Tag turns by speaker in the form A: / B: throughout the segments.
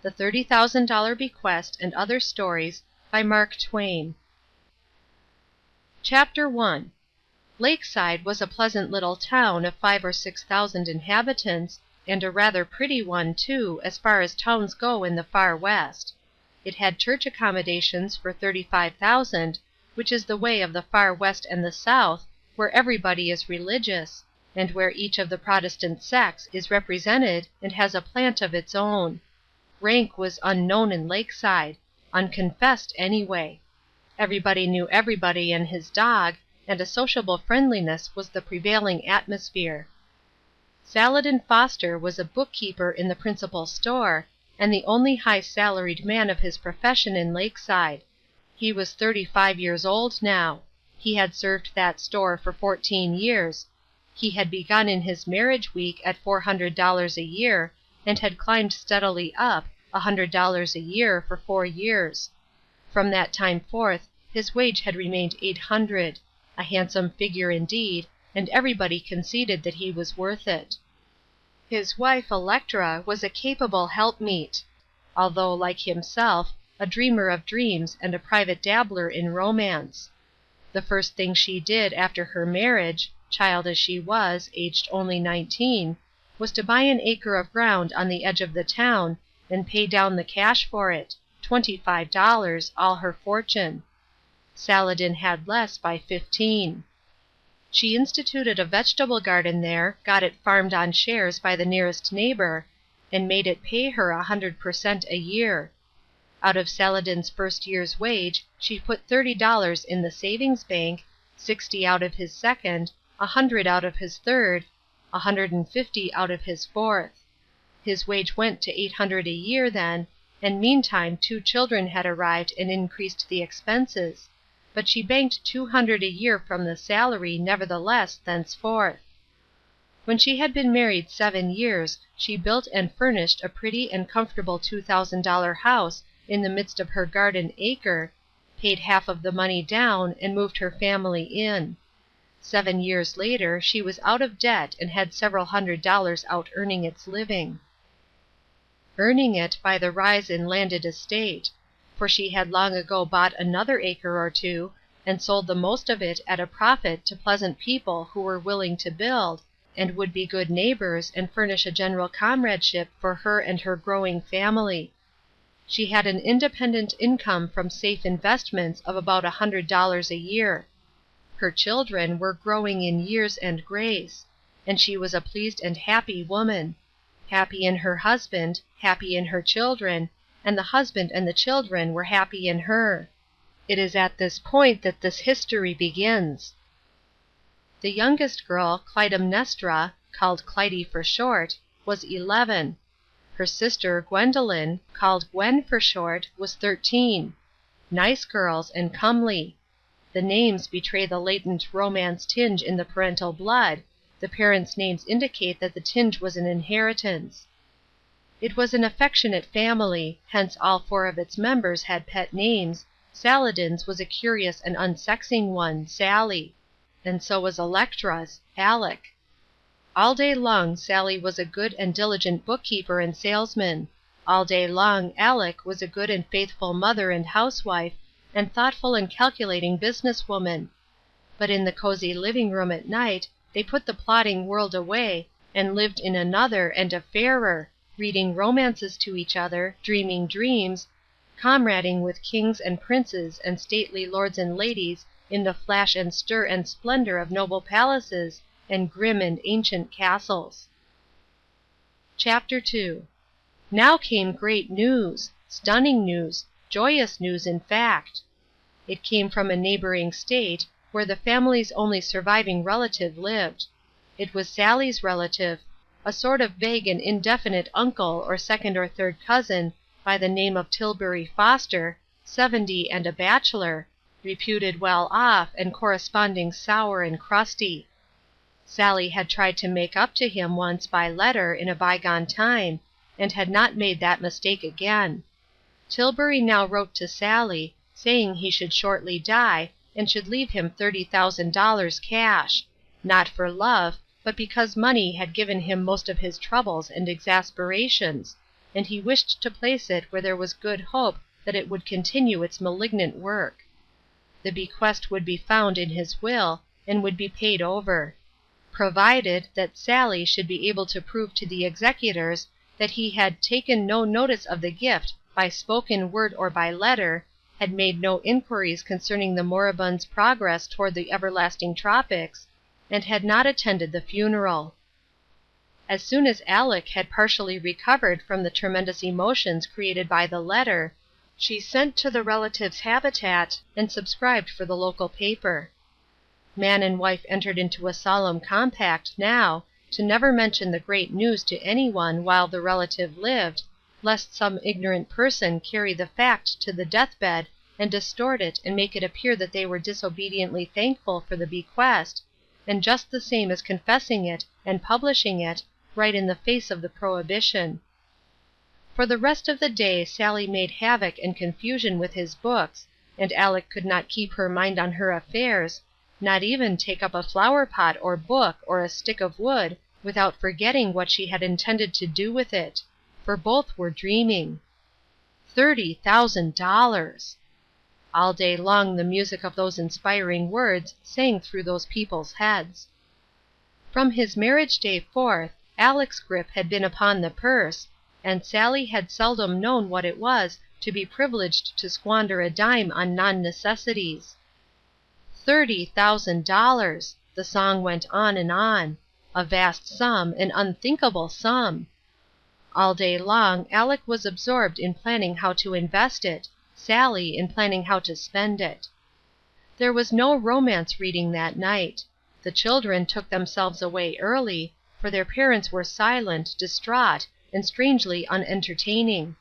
A: The $30,000 Bequest and Other Stories by Mark Twain. Chapter 1. Lakeside was a pleasant little town of 5,000 or 6,000 inhabitants, and a rather pretty one, too, as far as towns go in the far West. It had church accommodations for 35,000, which is the way of the far West and the South, where everybody is religious, and where each of the Protestant sects is represented and has a plant of its own. Rank was unknown in Lakeside, unconfessed anyway. Everybody knew everybody and his dog, and a sociable friendliness was the prevailing atmosphere. Saladin Foster was a bookkeeper in the principal store, and the only high-salaried man of his profession in Lakeside. He was 35 years old now. He had served that store for 14 years. He had begun in his marriage week at $400 a year, and had climbed steadily up, $100 a year, for 4 years. From that time forth his wage had remained $800, a handsome figure indeed, and everybody conceded that he was worth it. His wife Electra was a capable helpmeet, although, like himself, a dreamer of dreams and a private dabbler in romance. The first thing she did after her marriage, child as she was, aged only 19, was to buy an acre of ground on the edge of the town, and pay down the cash for it, $25, all her fortune. Saladin had less by 15. She instituted a vegetable garden there, got it farmed on shares by the nearest neighbor, and made it pay her 100% a year. Out of Saladin's first year's wage she put $30 in the savings bank, 60 out of his second, 100 out of his third, 150 out of his fourth. His wage went to $800 a year then, and meantime 2 children had arrived and increased the expenses, but she banked $200 a year from the salary nevertheless thenceforth. When she had been married 7 years she built and furnished a pretty and comfortable $2,000 house in the midst of her garden acre, paid half of the money down, and moved her family in. 7 years later she was out of debt and had several $100s out earning its living. Earning it by the rise in landed estate, for she had long ago bought another acre or 2, and sold the most of it at a profit to pleasant people who were willing to build, and would be good neighbors and furnish a general comradeship for her and her growing family. She had an independent income from safe investments of about $100 a year. Her children were growing in years and grace, and she was a pleased and happy woman. Happy in her husband, happy in her children, and the husband and the children were happy in her. It is at this point that this history begins. The youngest girl, Clytemnestra, called Clytie for short, was 11. Her sister, Gwendolen, called Gwen for short, was 13. Nice girls, and comely. The names betray the latent romance tinge in the parental blood. The parents' names indicate that the tinge was an inheritance. It was an affectionate family, hence all 4 of its members had pet names. Saladin's was a curious and unsexing one, Sally, and so was Electra's, Aleck. All day long Sally was a good and diligent bookkeeper and salesman. All day long Aleck was a good and faithful mother and housewife, and thoughtful and calculating business woman. But in the cozy living room at night they put the plodding world away, and lived in another and a fairer, reading romances to each other, dreaming dreams, comrading with kings and princes and stately lords and ladies in the flash and stir and splendor of noble palaces and grim and ancient castles. Chapter 2. Now came great news, stunning news, joyous news in fact. It came from a neighboring state, where the family's only surviving relative lived. It was Sally's relative, a sort of vague and indefinite uncle or second or third cousin by the name of Tilbury Foster, 70 and a bachelor, reputed well off and corresponding sour and crusty. Sally had tried to make up to him once by letter in a bygone time, and had not made that mistake again. Tilbury now wrote to Sally, saying he should shortly die, and should leave him $30,000 cash, not for love, but because money had given him most of his troubles and exasperations, and he wished to place it where there was good hope that it would continue its malignant work. The bequest would be found in his will, and would be paid over. Provided that Sally should be able to prove to the executors that he had taken no notice of the gift by spoken word or by letter, had made no inquiries concerning the moribund's progress toward the everlasting tropics, and had not attended the funeral. As soon as Aleck had partially recovered from the tremendous emotions created by the letter, she sent to the relative's habitat and subscribed for the local paper. Man and wife entered into a solemn compact now to never mention the great news to anyone while the relative lived, lest some ignorant person carry the fact to the deathbed and distort it and make it appear that they were disobediently thankful for the bequest, and just the same as confessing it and publishing it, right in the face of the prohibition. For the rest of the day Sally made havoc and confusion with his books, and Aleck could not keep her mind on her affairs, not even take up a flower-pot or book or a stick of wood without forgetting what she had intended to do with it, for both were dreaming. $30,000! All day long the music of those inspiring words sang through those people's heads. From his marriage day forth, Aleck's grip had been upon the purse, and Sally had seldom known what it was to be privileged to squander a dime on non-necessities. $30,000! The song went on and on. A vast sum, an unthinkable sum. All day long Aleck was absorbed in planning how to invest it, Sally in planning how to spend it. There was no romance reading that night. The children took themselves away early, for their parents were silent, distraught, and strangely unentertaining.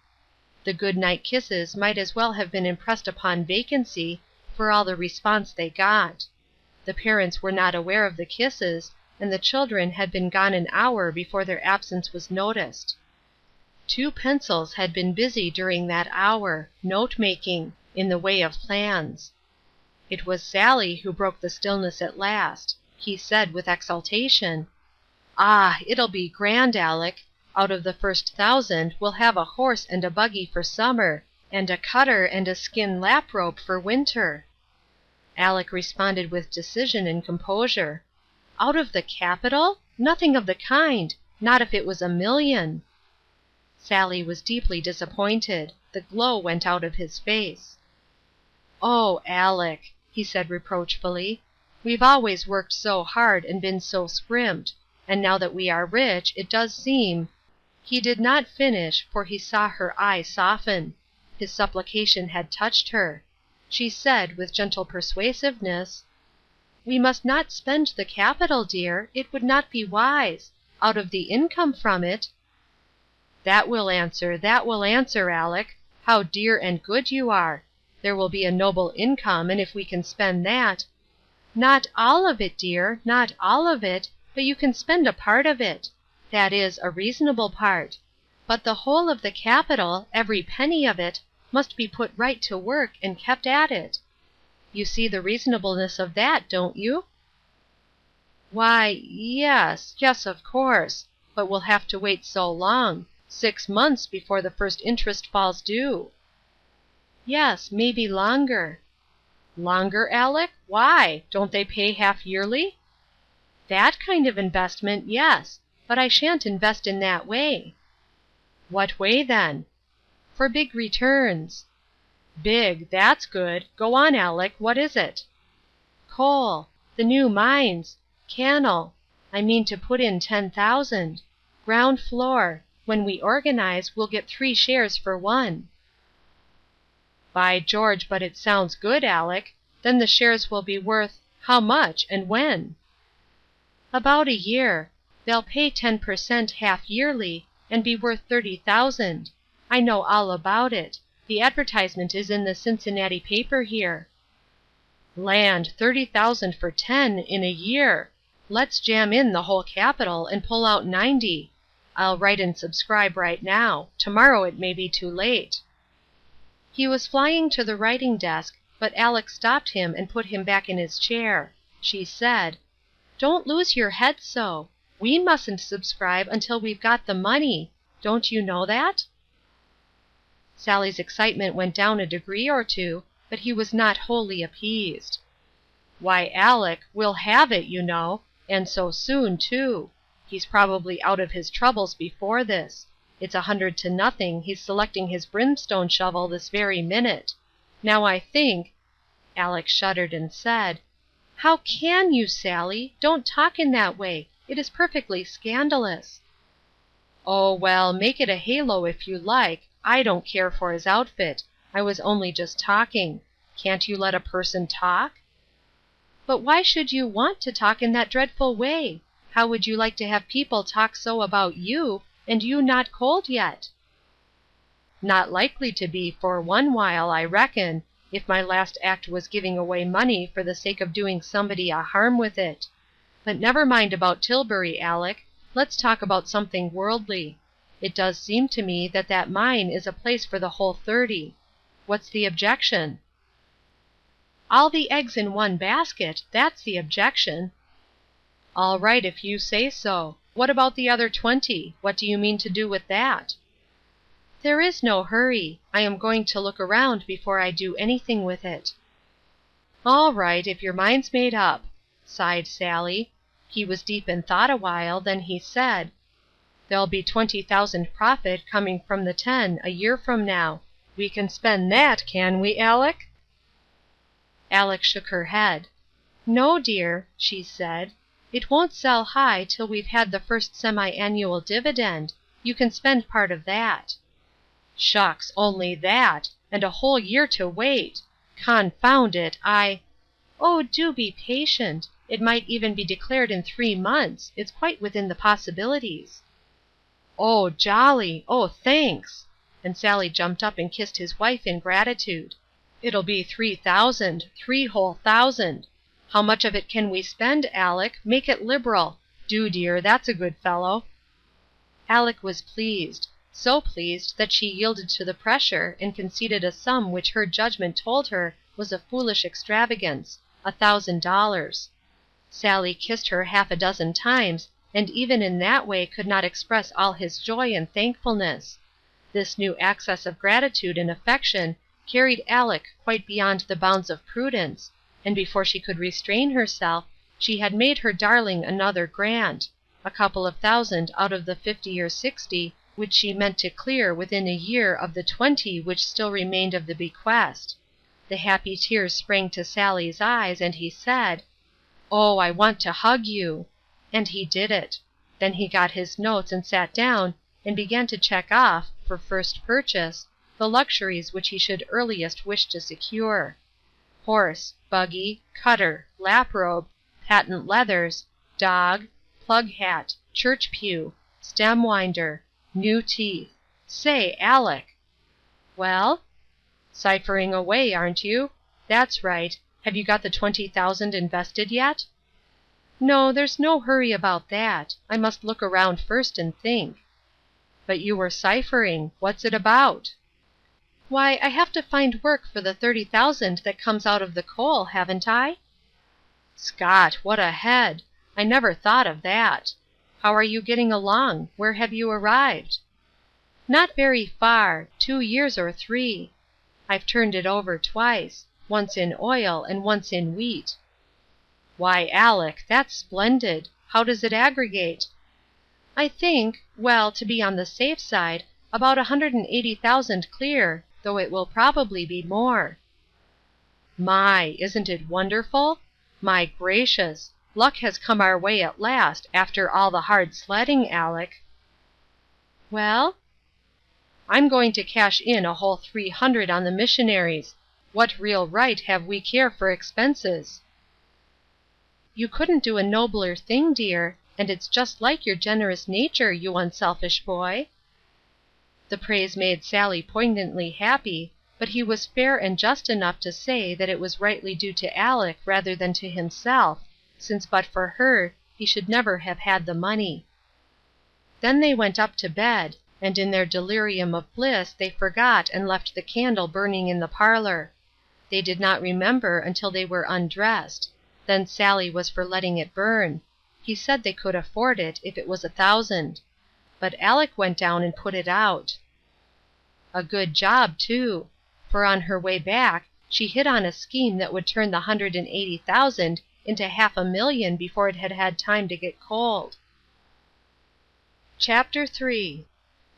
A: The good-night kisses might as well have been impressed upon vacancy, for all the response they got. The parents were not aware of the kisses, and the children had been gone an hour before their absence was noticed. 2 pencils had been busy during that hour, note-making, in the way of plans. It was Sally who broke the stillness at last. He said with exultation, "Ah, it'll be grand, Aleck. Out of the first 1,000 we'll have a horse and a buggy for summer, and a cutter and a skin lap-robe for winter." Aleck responded with decision and composure. "Out of the capital? Nothing of the kind, not if it was $1,000,000. Sally was deeply disappointed. The glow went out of his face. "Oh, Aleck," he said reproachfully, "we've always worked so hard and been so scrimped, and now that we are rich it does seem—" He did not finish, for he saw her eye soften. His supplication had touched her. She said, with gentle persuasiveness, "We must not spend the capital, dear. It would not be wise. Out of the income from it—" "That will answer, Aleck. How dear and good you are. There will be a noble income, and if we can spend that—" "Not all of it, dear, not all of it, but you can spend a part of it. That is, a reasonable part. But the whole of the capital, every penny of it, must be put right to work and kept at it. You see the reasonableness of that, don't you?" "Why, yes, of course. But we'll have to wait so long. 6 months before the first interest falls due." "Yes, maybe longer." "Longer, Aleck? Why? Don't they pay half yearly?" "That kind of investment, yes. But I shan't invest in that way." "What way, then?" "For big returns." "Big, that's good. Go on, Aleck. What is it?" "Coal. The new mines. Cannel. I mean to put in 10,000. Ground floor. When we organize, we'll get 3 shares for 1. "By George, but it sounds good, Aleck. Then the shares will be worth—how much, and when?" "About a year. They'll pay 10% half yearly, and be worth 30,000. I know all about it. The advertisement is in the Cincinnati paper here." "Land, 30,000 for 10, in a year! Let's jam in the whole capital, and pull out 90. I'll write and subscribe right now. Tomorrow it may be too late." He was flying to the writing desk, but Aleck stopped him and put him back in his chair. She said, "Don't lose your head so. We mustn't subscribe until we've got the money. Don't you know that?" Sally's excitement went down a degree or two, but he was not wholly appeased. "Why, Aleck, we'll have it, you know, and so soon, too. He's probably out of his troubles before this. It's 100-0, he's selecting his brimstone shovel this very minute. Now I think—" Aleck shuddered and said, "How can you, Sally? Don't talk in that way. It is perfectly scandalous." "Oh, well, make it a halo if you like. I don't care for his outfit. I was only just talking. Can't you let a person talk?" "But why should you want to talk in that dreadful way? How would you like to have people talk so about you, and you not cold yet?" "Not likely to be for one while, I reckon, if my last act was giving away money for the sake of doing somebody a harm with it. But never mind about Tilbury, Aleck. Let's talk about something worldly. It does seem to me that that mine is a place for the whole 30. What's the objection?" "All the eggs in one basket, that's the objection." "All right, if you say so. What about the other 20? What do you mean to do with that?" "There is no hurry. I am going to look around before I do anything with it." "All right, if your mind's made up," sighed Sally. He was deep in thought a while, then he said, "There'll be 20,000 profit coming from the 10 a year from now. We can spend that, can we, Aleck?" Aleck shook her head. "No, dear," she said. "It won't sell high till we've had the first semi-annual dividend. You can spend part of that." "Shucks, only that! And a whole year to wait! Confound it, "Oh, do be patient. It might even be declared in 3 months. It's quite within the possibilities." "Oh, jolly! Oh, thanks!" And Sally jumped up and kissed his wife in gratitude. "It'll be 3,000, 3 whole thousand. How much of it can we spend, Aleck? Make it liberal. Do, dear, that's a good fellow." Aleck was pleased. So pleased that she yielded to the pressure and conceded a sum which her judgment told her was a foolish extravagance, $1,000. Sally kissed her half a dozen times, and even in that way could not express all his joy and thankfulness. This new access of gratitude and affection carried Aleck quite beyond the bounds of prudence, and before she could restrain herself, she had made her darling another grant, a couple of thousand out of the 50 or 60 which she meant to clear within a year of the 20 which still remained of the bequest. The happy tears sprang to Sally's eyes, and he said, "Oh, I want to hug you." And he did it. Then he got his notes and sat down and began to check off, for first purchase, the luxuries which he should earliest wish to secure. Horse, buggy, cutter, lap-robe, patent leathers, dog, plug hat, church pew, stem winder, new teeth. Say, Aleck! "Well?" "Ciphering away, aren't you? That's right. Have you got the 20,000 invested yet?" "No, there's no hurry about that. I must look around first and think." "But you were ciphering. What's it about?" "Why, I have to find work for the 30,000 that comes out of the coal, haven't I?" "Scott, what a head! I never thought of that. How are you getting along? Where have you arrived?" "Not very far, 2 years or 3. I've turned it over twice, once in oil and once in wheat." "Why, Aleck, that's splendid. How does it aggregate?" "I think, well, to be on the safe side, about 180,000 clear, though it will probably be more." "My! Isn't it wonderful? My gracious! Luck has come our way at last, after all the hard sledding, Aleck." "Well?" "I'm going to cash in a whole 300 on the missionaries. What real right have we care for expenses?" "You couldn't do a nobler thing, dear, and it's just like your generous nature, you unselfish boy." The praise made Sally poignantly happy, but he was fair and just enough to say that it was rightly due to Aleck rather than to himself, since but for her he should never have had the money. Then they went up to bed, and in their delirium of bliss they forgot and left the candle burning in the parlor. They did not remember until they were undressed. Then Sally was for letting it burn. He said they could afford it if it was 1,000. But Aleck went down and put it out. A good job, too; for on her way back she hit on a scheme that would turn the 180,000 into $500,000 before it had had time to get cold. Chapter 3.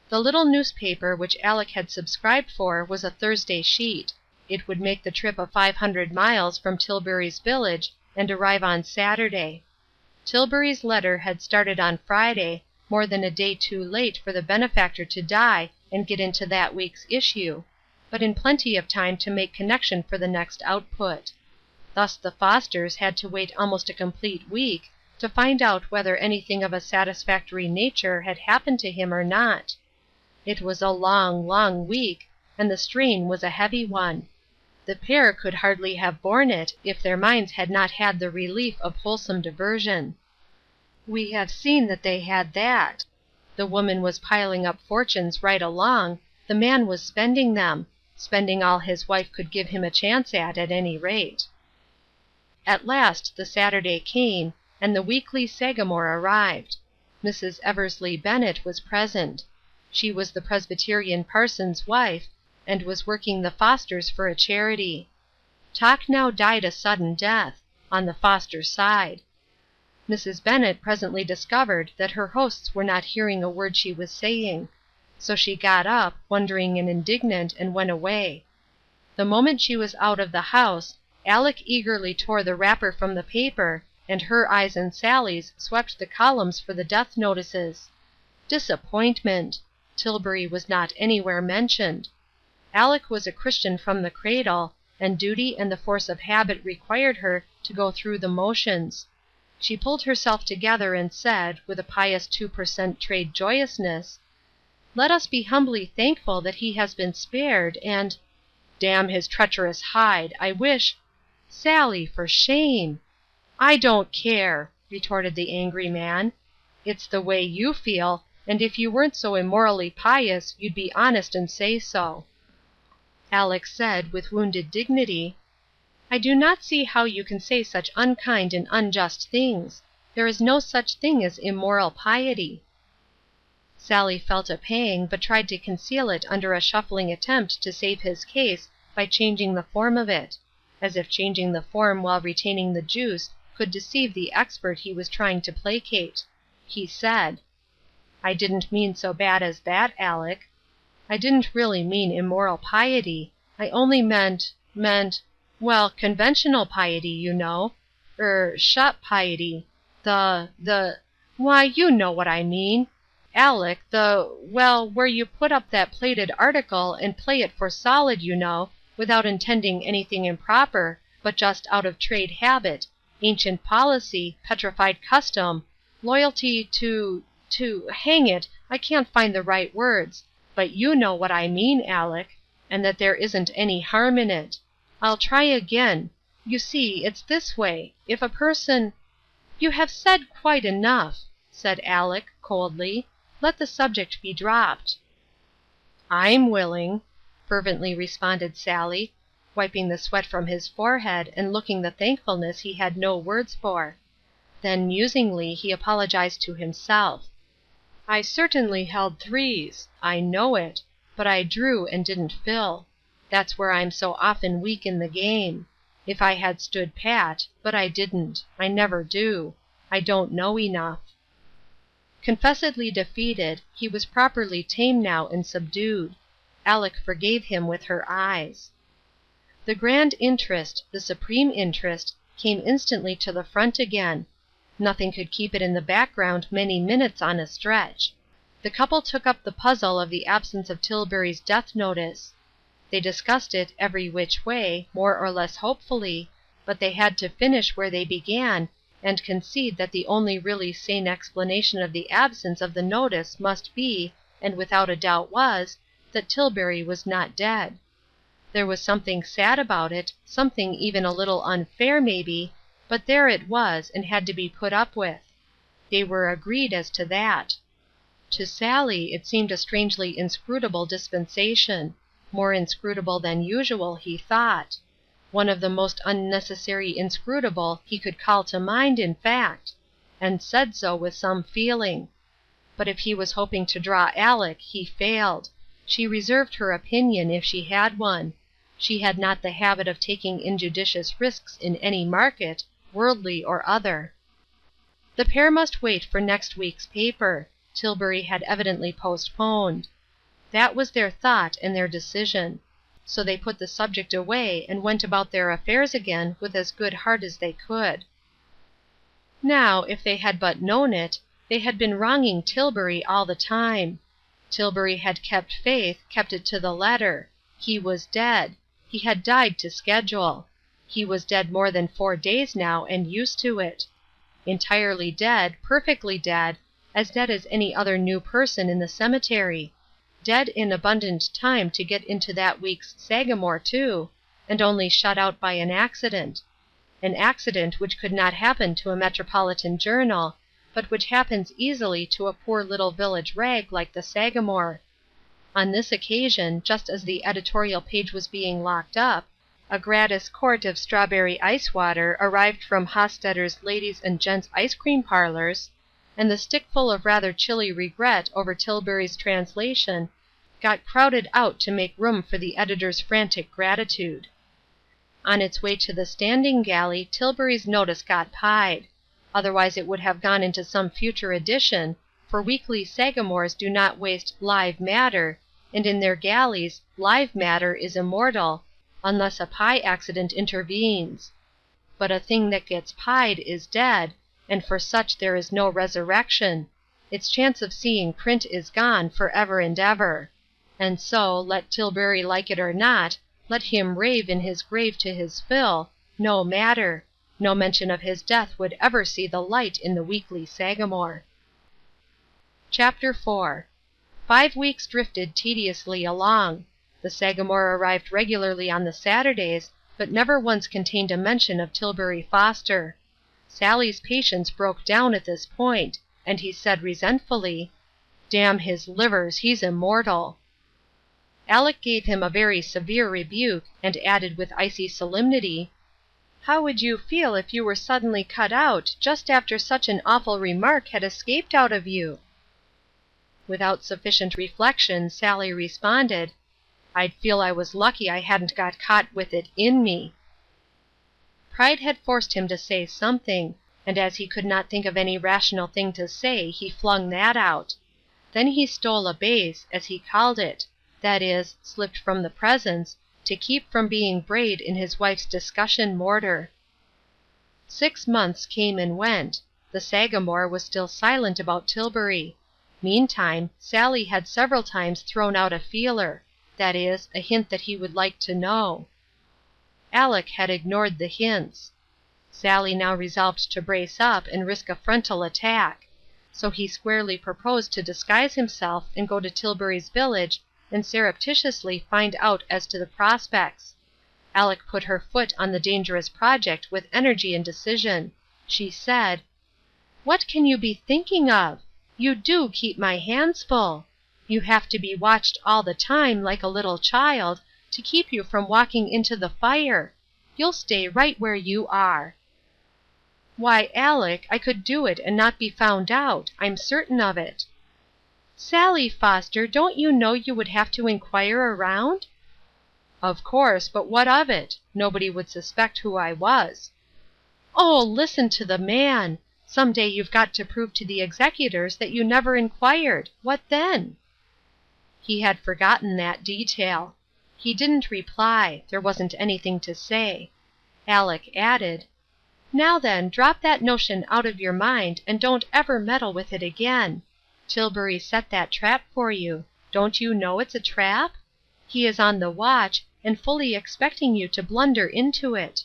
A: The little newspaper which Aleck had subscribed for was a Thursday sheet. It would make the trip of 500 miles from Tilbury's village and arrive on Saturday. Tilbury's letter had started on Friday, more than a day too late for the benefactor to die and get into that week's issue, but in plenty of time to make connection for the next output. Thus the Fosters had to wait almost a complete week to find out whether anything of a satisfactory nature had happened to him or not. It was a long, long week, and the strain was a heavy one. The pair could hardly have borne it if their minds had not had the relief of wholesome diversion. We have seen that they had that. The woman was piling up fortunes right along, the man was spending them, spending all his wife could give him a chance at any rate. At last the Saturday came, and the weekly Sagamore arrived. Mrs. Eversley Bennett was present. She was the Presbyterian parson's wife, and was working the Fosters for a charity. Talk now died a sudden death, on the Foster side. Mrs. Bennett presently discovered that her hosts were not hearing a word she was saying, so she got up, wondering and indignant, and went away. The moment she was out of the house, Aleck eagerly tore the wrapper from the paper, and her eyes and Sally's swept the columns for the death notices. Disappointment! Tilbury was not anywhere mentioned. Aleck was a Christian from the cradle, and duty and the force of habit required her to go through the motions. She pulled herself together and said, with a pious 2% trade joyousness, "Let us be humbly thankful that he has been spared, and—" "Damn his treacherous hide! I wish—" "Sally, for shame!" "I don't care!" retorted the angry man. "It's the way you feel, and if you weren't so immorally pious you'd be honest and say so." Aleck said, with wounded dignity, "I do not see how you can say such unkind and unjust things. There is no such thing as immoral piety." Sally felt a pang, but tried to conceal it under a shuffling attempt to save his case by changing the form of it, as if changing the form while retaining the juice could deceive the expert he was trying to placate. He said, "I didn't mean so bad as that, Aleck. I didn't really mean immoral piety. I only meant, conventional piety, you know. Shop piety. Why, you know what I mean. Aleck, where you put up that plated article and play it for solid, you know, without intending anything improper, but just out of trade habit, ancient policy, petrified custom, loyalty hang it, I can't find the right words, but you know what I mean, Aleck, and that there isn't any harm in it. I'll try again. You see, it's this way. If a person—" "You have said quite enough," said Aleck, coldly. "Let the subject be dropped." "I'm willing," fervently responded Sally, wiping the sweat from his forehead and looking the thankfulness he had no words for. Then musingly he apologized to himself. "I certainly held threes. I know it. But I drew and didn't fill. That's where I'm so often weak in the game. If I had stood pat, but I didn't. I never do. I don't know enough." Confessedly defeated, he was properly tame now and subdued. Aleck forgave him with her eyes. The grand interest, the supreme interest, came instantly to the front again. Nothing could keep it in the background many minutes on a stretch. The couple took up the puzzle of the absence of Tilbury's death notice. They discussed it every which way, more or less hopefully, but they had to finish where they began, and concede that the only really sane explanation of the absence of the notice must be, and without a doubt was, that Tilbury was not dead. There was something sad about it, something even a little unfair, maybe, but there it was, and had to be put up with. They were agreed as to that. To Sally it seemed a strangely inscrutable dispensation, more inscrutable than usual, he thought. One of the most unnecessary inscrutable he could call to mind, in fact, and said so with some feeling. But if he was hoping to draw Aleck, he failed. She reserved her opinion, if she had one. She had not the habit of taking injudicious risks in any market, worldly or other. The pair must wait for next week's paper. Tilbury had evidently postponed. That was their thought and their decision. So they put the subject away and went about their affairs again with as good heart as they could. Now, if they had but known it, they had been wronging Tilbury all the time. Tilbury had kept faith, kept it to the letter. He was dead. He had died to schedule. He was dead more than 4 days now, and used to it. Entirely dead, perfectly dead, as dead as any other new person in the cemetery. Dead in abundant time to get into that week's Sagamore, too, and only shut out by an accident. An accident which could not happen to a metropolitan journal, but which happens easily to a poor little village rag like the Sagamore. On this occasion, just as the editorial page was being locked up, a gratis quart of strawberry ice water arrived from Hostetter's Ladies and Gents Ice Cream Parlors, and the stickful of rather chilly regret over Tilbury's translation got crowded out to make room for the editor's frantic gratitude. On its way to the standing galley Tilbury's notice got pied. Otherwise it would have gone into some future edition, for weekly Sagamores do not waste live matter, and in their galleys live matter is immortal, unless a pie accident intervenes. But a thing that gets pied is dead, and for such there is no resurrection. Its chance of seeing print is gone for ever and ever. And so, let Tilbury like it or not, let him rave in his grave to his fill, no matter. No mention of his death would ever see the light in the weekly Sagamore. Chapter 4. 5 weeks drifted tediously along. The Sagamore arrived regularly on the Saturdays, but never once contained a mention of Tilbury Foster. Sally's patience broke down at this point, and he said resentfully, "Damn his livers, he's immortal." Aleck gave him a very severe rebuke, and added with icy solemnity, "How would you feel if you were suddenly cut out just after such an awful remark had escaped out of you?" Without sufficient reflection, Sally responded, "I'd feel I was lucky I hadn't got caught with it in me." Pride had forced him to say something, and as he could not think of any rational thing to say, he flung that out. Then he stole a base, as he called it, that is, slipped from the presence, to keep from being brayed in his wife's discussion mortar. 6 months came and went. The Sagamore was still silent about Tilbury. Meantime, Sally had several times thrown out a feeler, that is, a hint that he would like to know. Aleck had ignored the hints. Sally now resolved to brace up and risk a frontal attack. So he squarely proposed to disguise himself and go to Tilbury's village and surreptitiously find out as to the prospects. Aleck put her foot on the dangerous project with energy and decision. She said, "What can you be thinking of? You do keep my hands full. You have to be watched all the time, like a little child, to keep you from walking into the fire. You'll stay right where you are." "Why, Aleck, I could do it and not be found out. I'm certain of it." "Sally Foster, don't you know you would have to inquire around?" "Of course, but what of it? Nobody would suspect who I was." "Oh, listen to the man! Some day you've got to prove to the executors that you never inquired. What then?" He had forgotten that detail. He didn't reply. There wasn't anything to say. Aleck added, "Now then, drop that notion out of your mind, and don't ever meddle with it again. Tilbury set that trap for you. Don't you know it's a trap? He is on the watch, and fully expecting you to blunder into it.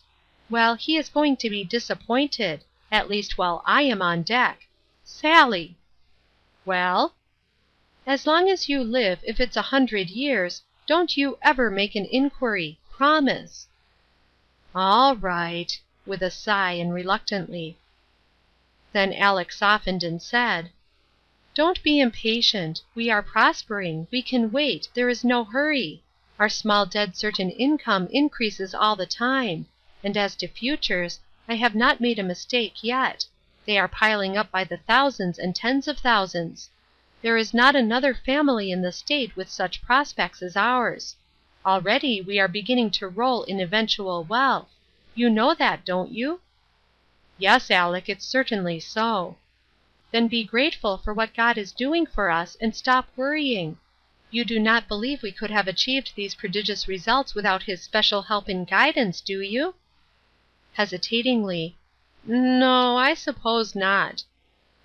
A: Well, he is going to be disappointed, at least while I am on deck. Sally!" "Well?" "As long as you live, if it's 100 years, don't you ever make an inquiry. Promise." "All right," with a sigh and reluctantly. Then Aleck softened and said, "Don't be impatient. We are prospering. We can wait. There is no hurry. Our small dead certain income increases all the time. And as to futures, I have not made a mistake yet. They are piling up by the thousands and tens of thousands. There is not another family in the state with such prospects as ours. Already we are beginning to roll in eventual wealth. You know that, don't you?" "Yes, Aleck, it's certainly so." "Then be grateful for what God is doing for us, and stop worrying. You do not believe we could have achieved these prodigious results without his special help and guidance, do you?" Hesitatingly, "No, I suppose not."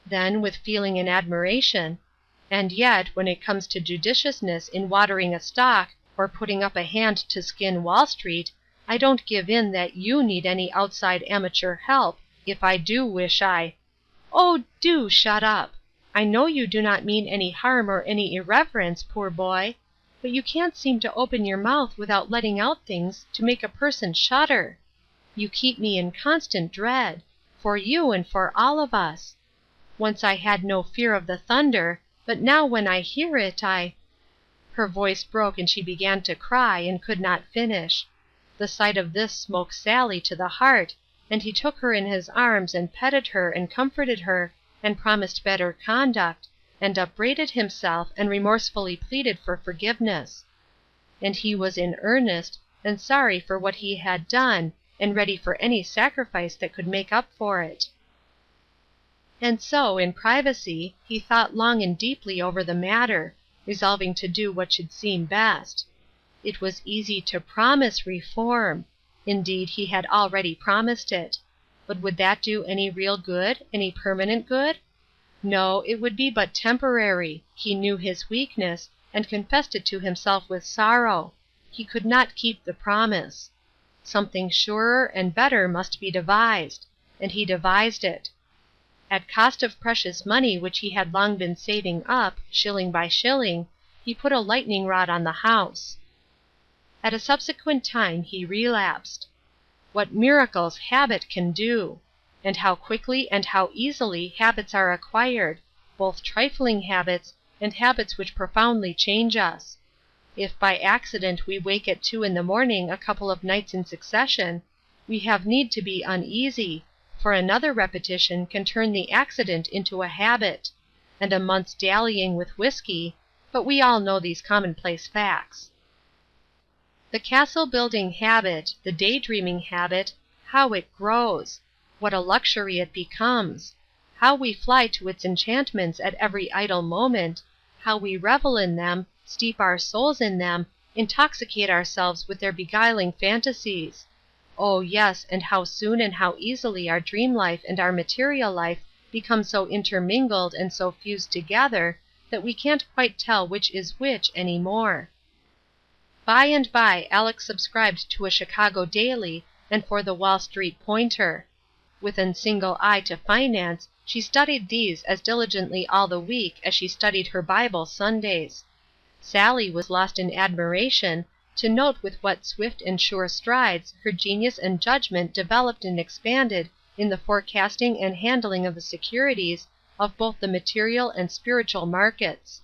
A: Then, with feeling and admiration, "And yet, when it comes to judiciousness in watering a stock or putting up a hand to skin Wall Street, I don't give in that you need any outside amateur help, if I do wish I—" "Oh, do shut up! I know you do not mean any harm or any irreverence, poor boy, but you can't seem to open your mouth without letting out things to make a person shudder. You keep me in constant dread, for you and for all of us. Once I had no fear of the thunder, but now when I hear it, Her voice broke and she began to cry, and could not finish. The sight of this smote Sally to the heart, and he took her in his arms and petted her and comforted her and promised better conduct, and upbraided himself and remorsefully pleaded for forgiveness. And he was in earnest, and sorry for what he had done, and ready for any sacrifice that could make up for it. And so, in privacy, he thought long and deeply over the matter, resolving to do what should seem best. It was easy to promise reform. Indeed, he had already promised it. But would that do any real good, any permanent good? No, it would be but temporary. He knew his weakness, and confessed it to himself with sorrow. He could not keep the promise. Something surer and better must be devised, and he devised it. At cost of precious money which he had long been saving up, shilling by shilling, he put a lightning rod on the house. At a subsequent time he relapsed. What miracles habit can do! And how quickly and how easily habits are acquired, both trifling habits, and habits which profoundly change us. If by accident we wake at 2 in the morning a couple of nights in succession, we have need to be uneasy, for another repetition can turn the accident into a habit, and a month's dallying with whiskey, but we all know these commonplace facts. The castle-building habit, the day-dreaming habit, how it grows! What a luxury it becomes! How we fly to its enchantments at every idle moment, how we revel in them, steep our souls in them, intoxicate ourselves with their beguiling fantasies! Oh, yes, and how soon and how easily our dream life and our material life become so intermingled and so fused together that we can't quite tell which is which any more. By and by Aleck subscribed to a Chicago daily and for the Wall Street Pointer. With a single eye to finance, she studied these as diligently all the week as she studied her Bible Sundays. Sally was lost in admiration to note with what swift and sure strides her genius and judgment developed and expanded in the forecasting and handling of the securities of both the material and spiritual markets.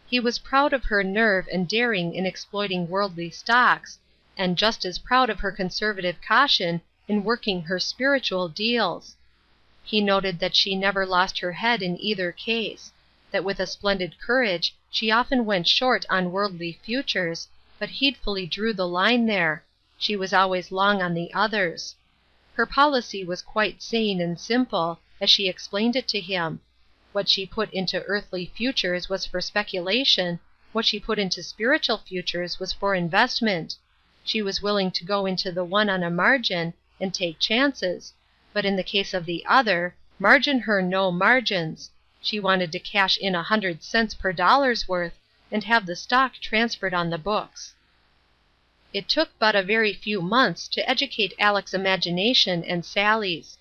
A: He was proud of her nerve and daring in exploiting worldly stocks, and just as proud of her conservative caution in working her spiritual deals. He noted that she never lost her head in either case, that with a splendid courage she often went short on worldly futures, but heedfully drew the line there. She was always long on the others. Her policy was quite sane and simple, as she explained it to him. What she put into earthly futures was for speculation, what she put into spiritual futures was for investment. She was willing to go into the one on a margin, and take chances, but in the case of the other, margin her no margins. She wanted to cash in 100 cents per dollar's worth, and have the stock transferred on the books. It took but a very few months to educate Aleck's imagination and Sally's.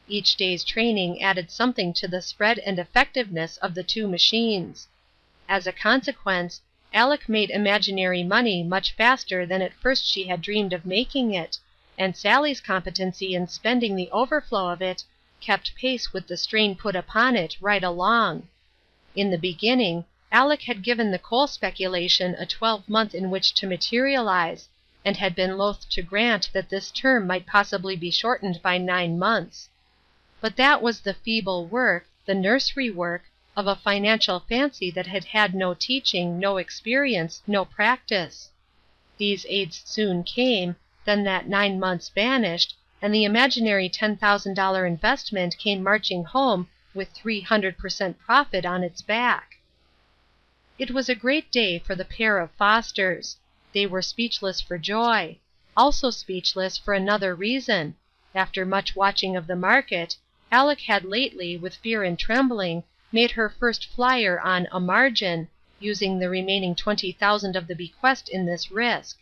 A: Each day's training added something to the spread and effectiveness of the two machines. As a consequence, Aleck made imaginary money much faster than at first she had dreamed of making it, and Sally's competency in spending the overflow of it kept pace with the strain put upon it right along. In the beginning, Aleck had given the coal speculation a 12-month in which to materialize, and had been loath to grant that this term might possibly be shortened by 9 months. But that was the feeble work, the nursery work, of a financial fancy that had had no teaching, no experience, no practice. These aids soon came, then that 9 months vanished, and the imaginary $10,000 investment came marching home with 300% profit on its back. It was a great day for the pair of Fosters. They were speechless for joy. Also speechless for another reason. After much watching of the market, Aleck had lately, with fear and trembling, made her first flyer on a margin, using the remaining $20,000 of the bequest in this risk.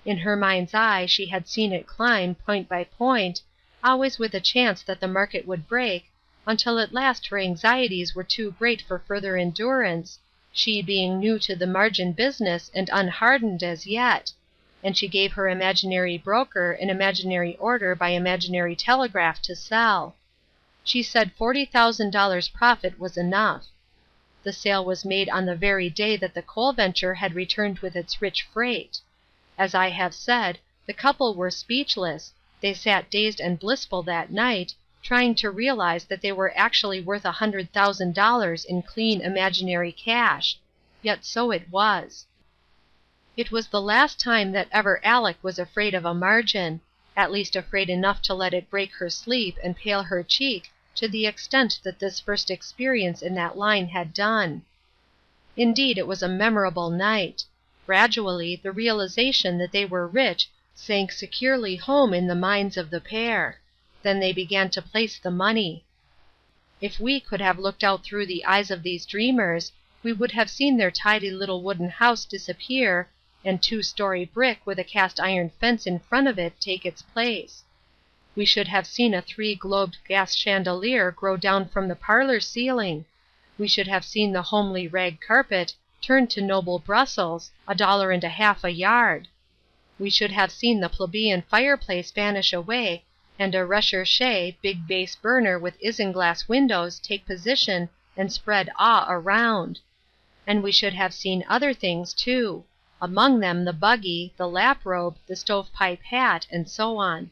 A: In her mind's eye she had seen it climb, point by point, always with a chance that the market would break, until at last her anxieties were too great for further endurance, she being new to the margin business and unhardened as yet, and she gave her imaginary broker an imaginary order by imaginary telegraph to sell. She said $40,000 profit was enough. The sale was made on the very day that the coal venture had returned with its rich freight. As I have said, the couple were speechless, they sat dazed and blissful that night, trying to realize that they were actually worth $100,000 in clean imaginary cash. Yet so it was. It was the last time that ever Aleck was afraid of a margin, at least afraid enough to let it break her sleep and pale her cheek to the extent that this first experience in that line had done. Indeed, it was a memorable night. Gradually, the realization that they were rich sank securely home in the minds of the pair. Then they began to place the money. If we could have looked out through the eyes of these dreamers, we would have seen their tidy little wooden house disappear, and 2-story brick with a cast-iron fence in front of it take its place. We should have seen a 3-globed gas chandelier grow down from the parlor ceiling. We should have seen the homely rag carpet turned to noble Brussels, $1.50 a yard. We should have seen the plebeian fireplace vanish away, and a recherche big base burner with isinglass windows take position and spread awe around. And we should have seen other things, too, among them the buggy, the lap-robe, the stovepipe hat, and so on.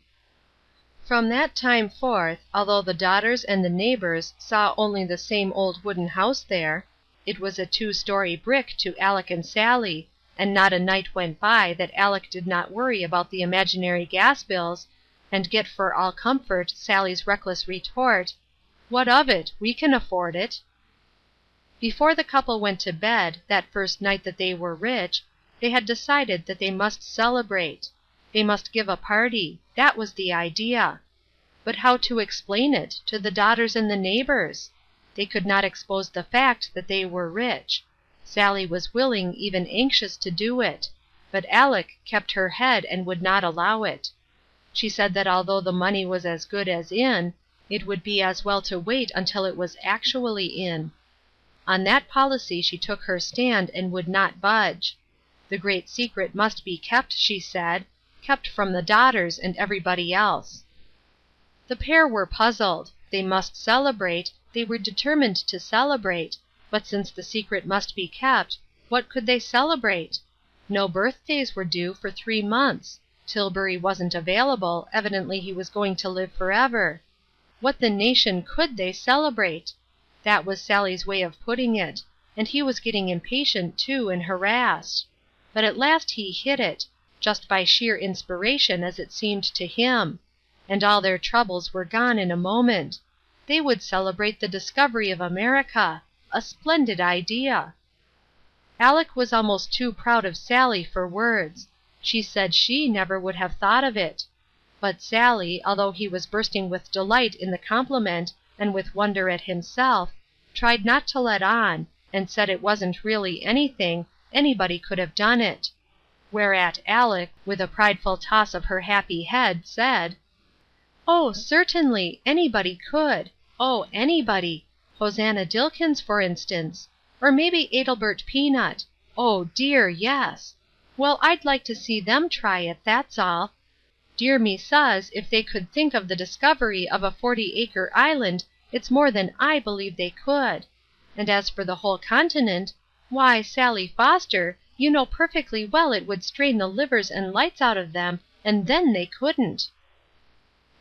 A: From that time forth, although the daughters and the neighbors saw only the same old wooden house there, it was a 2-story brick to Aleck and Sally, and not a night went by that Aleck did not worry about the imaginary gas bills, and get for all comfort Sally's reckless retort, "What of it? We can afford it." Before the couple went to bed, that first night that they were rich, they had decided that they must celebrate. They must give a party. That was the idea. But how to explain it to the daughters and the neighbors? They could not expose the fact that they were rich. Sally was willing, even anxious, to do it, but Aleck kept her head and would not allow it. She said that although the money was as good as in, it would be as well to wait until it was actually in. On that policy she took her stand and would not budge. The great secret must be kept, she said, kept from the daughters and everybody else. The pair were puzzled. They must celebrate, they were determined to celebrate, but since the secret must be kept, what could they celebrate? No birthdays were due for 3 months. Tilbury wasn't available, evidently he was going to live forever. What the nation could they celebrate? That was Sally's way of putting it, and he was getting impatient too and harassed. But at last he hit it, just by sheer inspiration as it seemed to him, and all their troubles were gone in a moment. They would celebrate the discovery of America. A splendid idea! Aleck was almost too proud of Sally for words. She said she never would have thought of it. But Sally, although he was bursting with delight in the compliment and with wonder at himself, tried not to let on, and said it wasn't really anything, anybody could have done it. Whereat Aleck, with a prideful toss of her happy head, said, "Oh, certainly, anybody could. Oh, anybody. Hosanna Dilkins, for instance. Or maybe Adelbert Peanut. Oh, dear, yes. Well, I'd like to see them try it, that's all. Dear me suz, if they could think of the discovery of a 40-acre island, it's more than I believe they could. And as for the whole continent, why, Sally Foster, you know perfectly well it would strain the livers and lights out of them, and then they couldn't."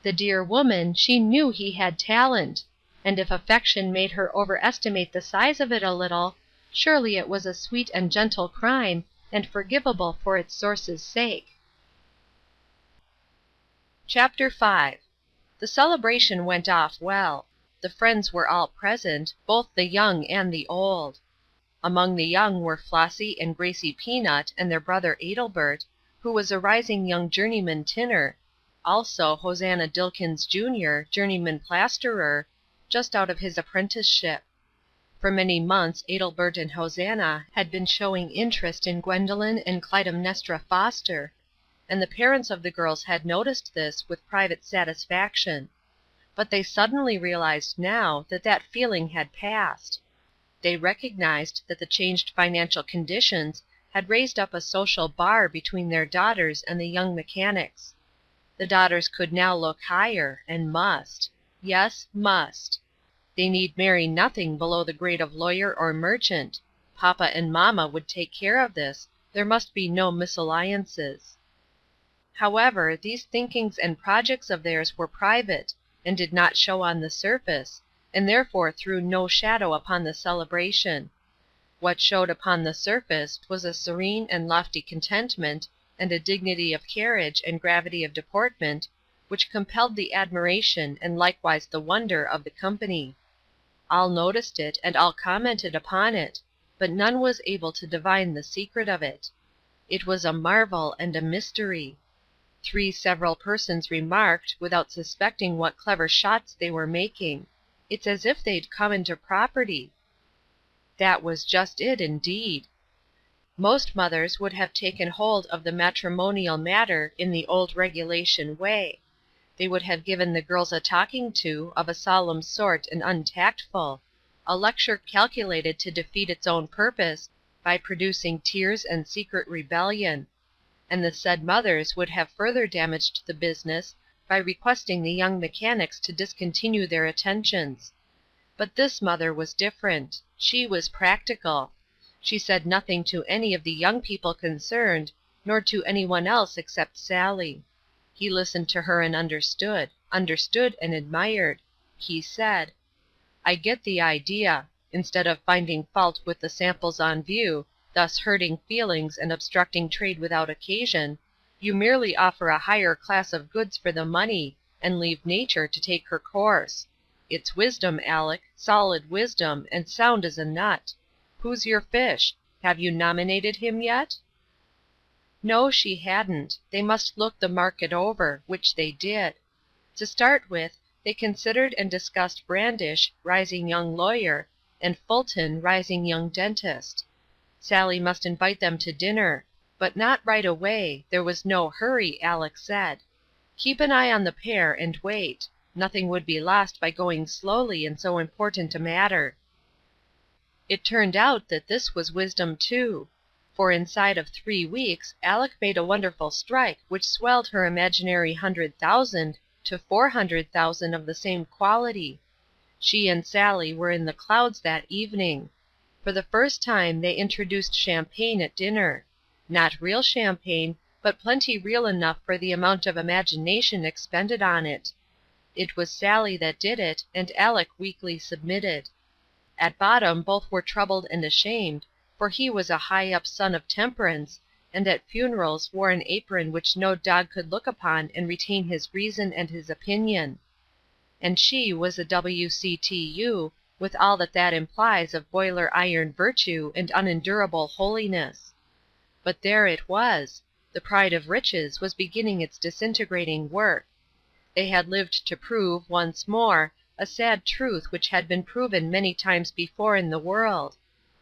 A: The dear woman, she knew he had talent. and if affection made her overestimate the size of it a little, surely it was a sweet and gentle crime, and forgivable for its source's sake. Chapter 5. The celebration went off well. The friends were all present, both the young and the old. Among the young were Flossy and Gracie Peanut and their brother Adelbert, who was a rising young journeyman tinner, also Hosanna Dilkins, Jr., journeyman plasterer, just out of his apprenticeship. For many months Adelbert and Hosanna had been showing interest in Gwendolen and Clytemnestra Foster, and the parents of the girls had noticed this with private satisfaction. But they suddenly realized now that that feeling had passed. They recognized that the changed financial conditions had raised up a social bar between their daughters and the young mechanics. The daughters could now look higher, and must. Yes, must. They need marry nothing below the grade of lawyer or merchant. Papa and Mama would take care of this. There must be no misalliances. However, these thinkings and projects of theirs were private, and did not show on the surface, and therefore threw no shadow upon the celebration. What showed upon the surface was a serene and lofty contentment, and a dignity of carriage and gravity of deportment, which compelled the admiration and likewise the wonder of the company. All noticed it, and all commented upon it, but none was able to divine the secret of it. It was a marvel and a mystery. 3 several persons remarked, without suspecting what clever shots they were making, "It's as if they'd come into property." That was just it, indeed. Most mothers would have taken hold of the matrimonial matter in the old regulation way. They would have given the girls a talking to, of a solemn sort and untactful, a lecture calculated to defeat its own purpose by producing tears and secret rebellion. And the said mothers would have further damaged the business by requesting the young mechanics to discontinue their attentions. But this mother was different. She was practical. She said nothing to any of the young people concerned, nor to any one else except Sally. He listened to her and understood and admired. He said: "I get the idea. Instead of finding fault with the samples on view, thus hurting feelings and obstructing trade without occasion, you merely offer a higher class of goods for the money, and leave nature to take her course. It's wisdom, Aleck, solid wisdom, and sound as a nut. Who's your fish? Have you nominated him yet?" No, she hadn't. They must look the market over, which they did. To start with, they considered and discussed Brandish, rising young lawyer, and Fulton, rising young dentist. Sally must invite them to dinner, but not right away. There was no hurry, Aleck said. Keep an eye on the pair, and wait. Nothing would be lost by going slowly in so important a matter. It turned out that this was wisdom too, for inside of 3 weeks Aleck made a wonderful strike which swelled her imaginary 100,000 to 400,000 of the same quality. She and Sally were in the clouds that evening. For the first time they introduced champagne at dinner. Not real champagne, but plenty real enough for the amount of imagination expended on it. It was Sally that did it, and Aleck weakly submitted. At bottom both were troubled and ashamed, for he was a high-up son of temperance, and at funerals wore an apron which no dog could look upon and retain his reason and his opinion. And she was a W.C.T.U., with all that implies of boiler iron virtue and unendurable holiness. But there it was. The pride of riches was beginning its disintegrating work. They had lived to prove, once more, a sad truth which had been proven many times before in the world,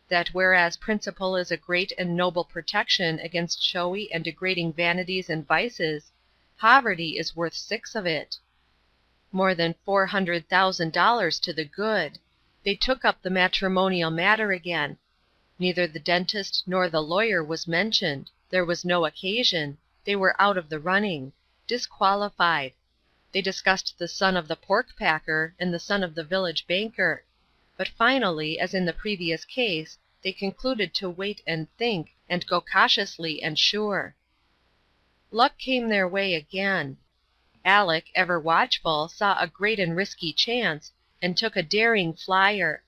A: that whereas principle is a great and noble protection against showy and degrading vanities and vices, poverty is worth 6 of it. More than $400,000 to the good. They took up the matrimonial matter again. Neither the dentist nor the lawyer was mentioned. There was no occasion. They were out of the running. Disqualified. They discussed the son of the pork packer and the son of the village banker. But finally, as in the previous case, they concluded to wait and think, and go cautiously and sure. Luck came their way again. Aleck, ever watchful, saw a great and risky chance, and took a daring flyer.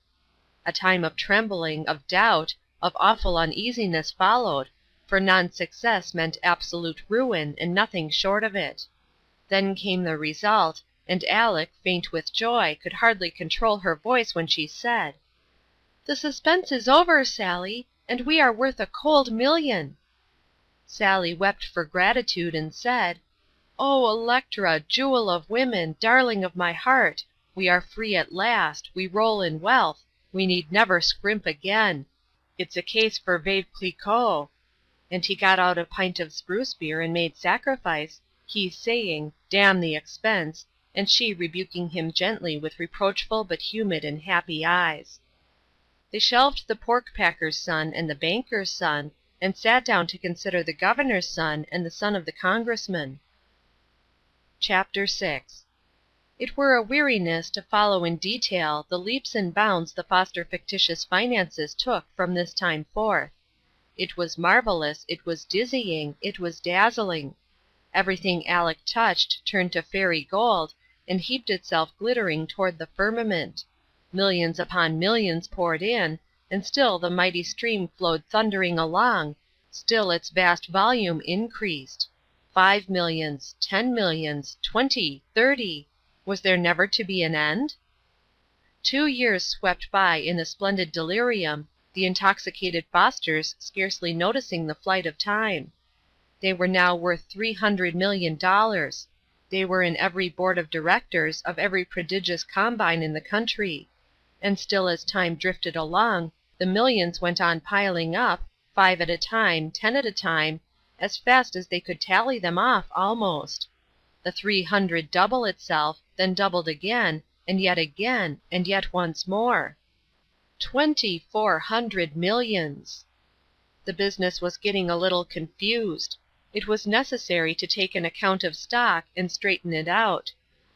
A: A time of trembling, of doubt, of awful uneasiness followed, for non-success meant absolute ruin and nothing short of it. Then came the result, and Aleck, faint with joy, could hardly control her voice when she said: "The suspense is over, Sally, and we are worth a cold $1,000,000. Sally wept for gratitude and said: "Oh, Electra, jewel of women, darling of my heart, we are free at last, we roll in wealth, we need never scrimp again. It's a case for Veuve Clicquot." And he got out a pint of spruce beer and made sacrifice, he saying, "Damn the expense," and she rebuking him gently with reproachful but humid and happy eyes. They shelved the pork-packer's son and the banker's son, and sat down to consider the governor's son and the son of the congressman. Chapter 6. It were a weariness to follow in detail the leaps and bounds the Foster fictitious finances took from this time forth. It was marvelous, it was dizzying, it was dazzling. Everything Aleck touched turned to fairy gold, and heaped itself glittering toward the firmament. Millions upon millions poured in, and still the mighty stream flowed thundering along, still its vast volume increased. 5 millions, 10 millions, 20, 30, was there never to be an end? 2 years swept by in a splendid delirium, the intoxicated Fosters scarcely noticing the flight of time. They were now worth $300,000,000. They were in every board of directors of every prodigious combine in the country. And still as time drifted along, the millions went on piling up, 5 at a time, 10 at a time, as fast as they could tally them off almost. The 300 double itself, then doubled again, and yet once more. 2,400 millions! The business was getting a little confused. It was necessary to take an account of stock and straighten it out.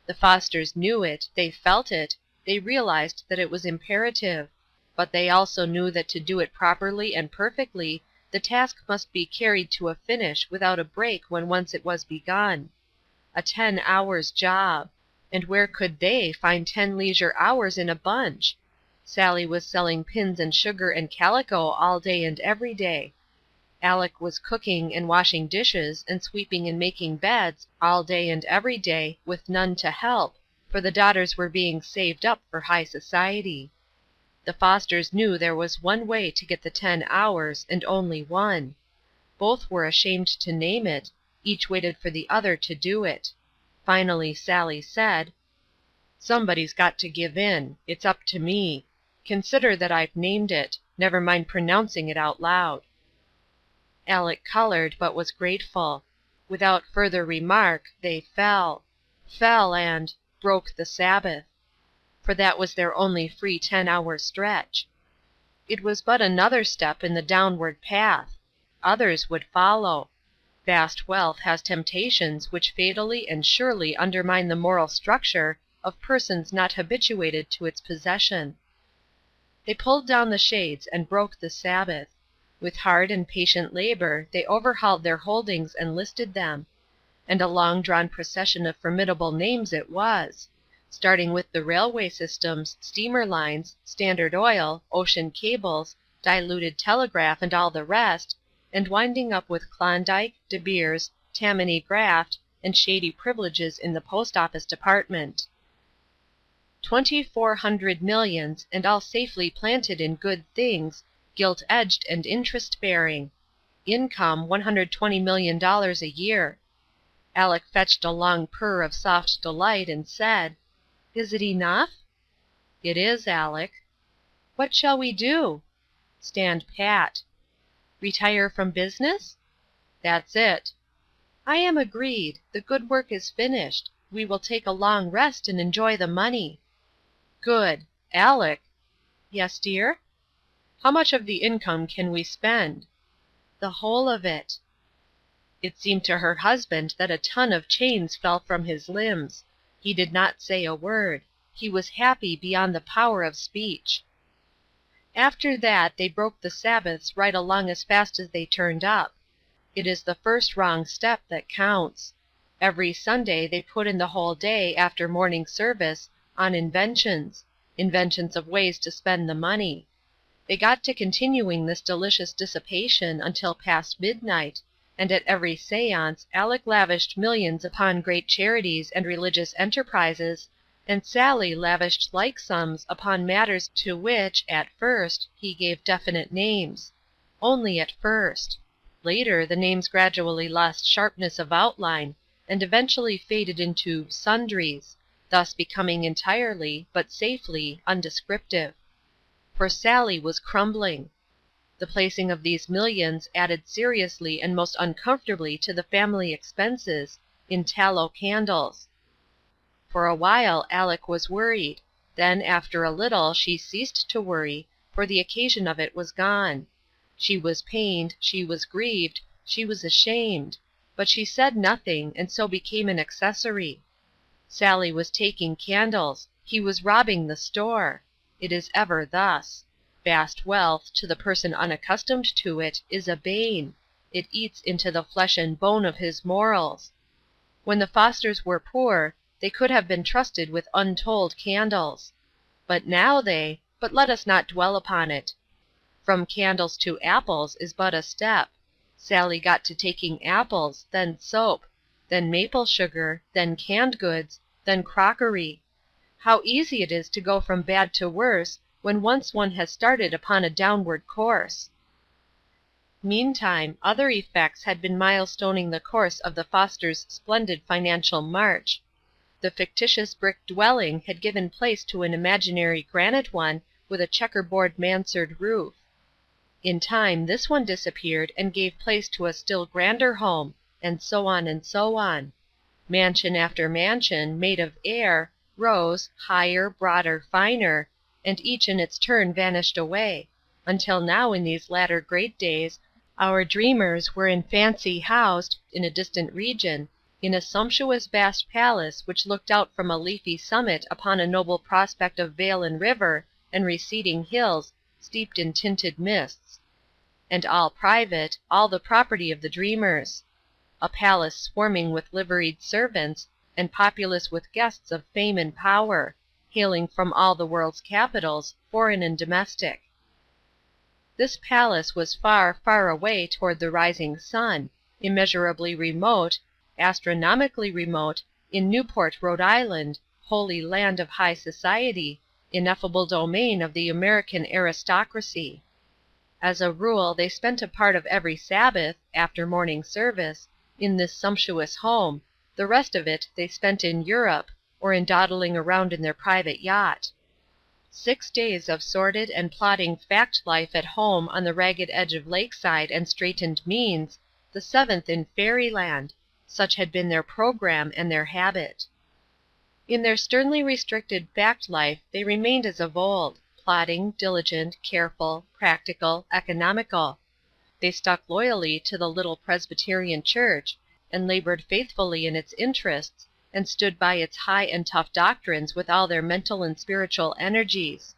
A: The Fosters knew it, they felt it, they realized that it was imperative. But they also knew that to do it properly and perfectly, the task must be carried to a finish without a break when once it was begun. A 10 hours' job. And where could they find 10 leisure hours in a bunch? Sally was selling pins and sugar and calico all day and every day. Aleck was cooking and washing dishes and sweeping and making beds all day and every day, with none to help, for the daughters were being saved up for high society. The Fosters knew there was one way to get the 10 hours, and only one. Both were ashamed to name it, each waited for the other to do it. Finally Sally said: "Somebody's got to give in. It's up to me. Consider that I've named it. Never mind pronouncing it out loud." Aleck colored, but was grateful. Without further remark, they fell and broke the Sabbath. For that was their only free 10-hour stretch. It was but another step in the downward path. Others would follow. Vast wealth has temptations which fatally and surely undermine the moral structure of persons not habituated to its possession. They pulled down the shades and broke the Sabbath. With hard and patient labor they overhauled their holdings and listed them. And a long-drawn procession of formidable names it was, starting with the railway systems, steamer lines, Standard Oil, ocean cables, diluted telegraph and all the rest, and winding up with Klondike, De Beers, Tammany Graft, and shady privileges in the post office department. 2,400 millions, and all safely planted in good things, gilt-edged and interest-bearing. Income $120 million a year. Aleck fetched a long purr of soft delight and said: "Is it enough?" "It is, Aleck." "What shall we do?" "Stand pat." "Retire from business?" "That's it." "I am agreed. The good work is finished. We will take a long rest and enjoy the money." "Good. Aleck." "Yes, dear?" "How much of the income can we spend?" "The whole of it." It seemed to her husband that a ton of chains fell from his limbs. He did not say a word. He was happy beyond the power of speech. After that they broke the Sabbaths right along as fast as they turned up. It is the first wrong step that counts. Every Sunday they put in the whole day after morning service on inventions. inventions of ways to spend the money. They got to continuing this delicious dissipation until past midnight, and at every seance Aleck lavished millions upon great charities and religious enterprises, and Sally lavished like sums upon matters to which, at first, he gave definite names. Only at first. Later the names gradually lost sharpness of outline, and eventually faded into sundries, thus becoming entirely, but safely, undescriptive. For Sally was crumbling. The placing of these millions added seriously and most uncomfortably to the family expenses, in tallow candles. For a while Aleck was worried, then after a little she ceased to worry, for the occasion of it was gone. She was pained, she was grieved, she was ashamed, but she said nothing, and so became an accessory. Sally was taking candles, he was robbing the store. It is ever thus. Vast wealth, to the person unaccustomed to it, is a bane. It eats into the flesh and bone of his morals. When the Fosters were poor, they could have been trusted with untold candles. But now but let us not dwell upon it. From candles to apples is but a step. Sally got to taking apples, then soap, then maple sugar, then canned goods, then crockery. How easy it is to go from bad to worse when once one has started upon a downward course. Meantime, other effects had been milestoning the course of the Fosters' splendid financial march. The fictitious brick dwelling had given place to an imaginary granite one with a checkerboard mansard roof. In time this one disappeared and gave place to a still grander home, and so on and so on. Mansion after mansion, made of air, rose, higher, broader, finer, and each in its turn vanished away, until now in these latter great days our dreamers were in fancy housed, in a distant region, in a sumptuous vast palace which looked out from a leafy summit upon a noble prospect of vale and river and receding hills steeped in tinted mists. And all private, all the property of the dreamers. A palace swarming with liveried servants, and populous with guests of fame and power, hailing from all the world's capitals, foreign and domestic. This palace was far, far away toward the rising sun, immeasurably remote, astronomically remote, in Newport, Rhode Island, holy land of high society, ineffable domain of the American aristocracy. As a rule they spent a part of every Sabbath, after morning service, in this sumptuous home, the rest of it they spent in Europe, or in dawdling around in their private yacht. 6 days of sordid and plodding fact life at home on the ragged edge of Lakeside and straitened means, the 7th in fairyland, such had been their program and their habit. In their sternly restricted fact life they remained as of old, plodding, diligent, careful, practical, economical. They stuck loyally to the little Presbyterian church, and labored faithfully in its interests, and stood by its high and tough doctrines with all their mental and spiritual energies.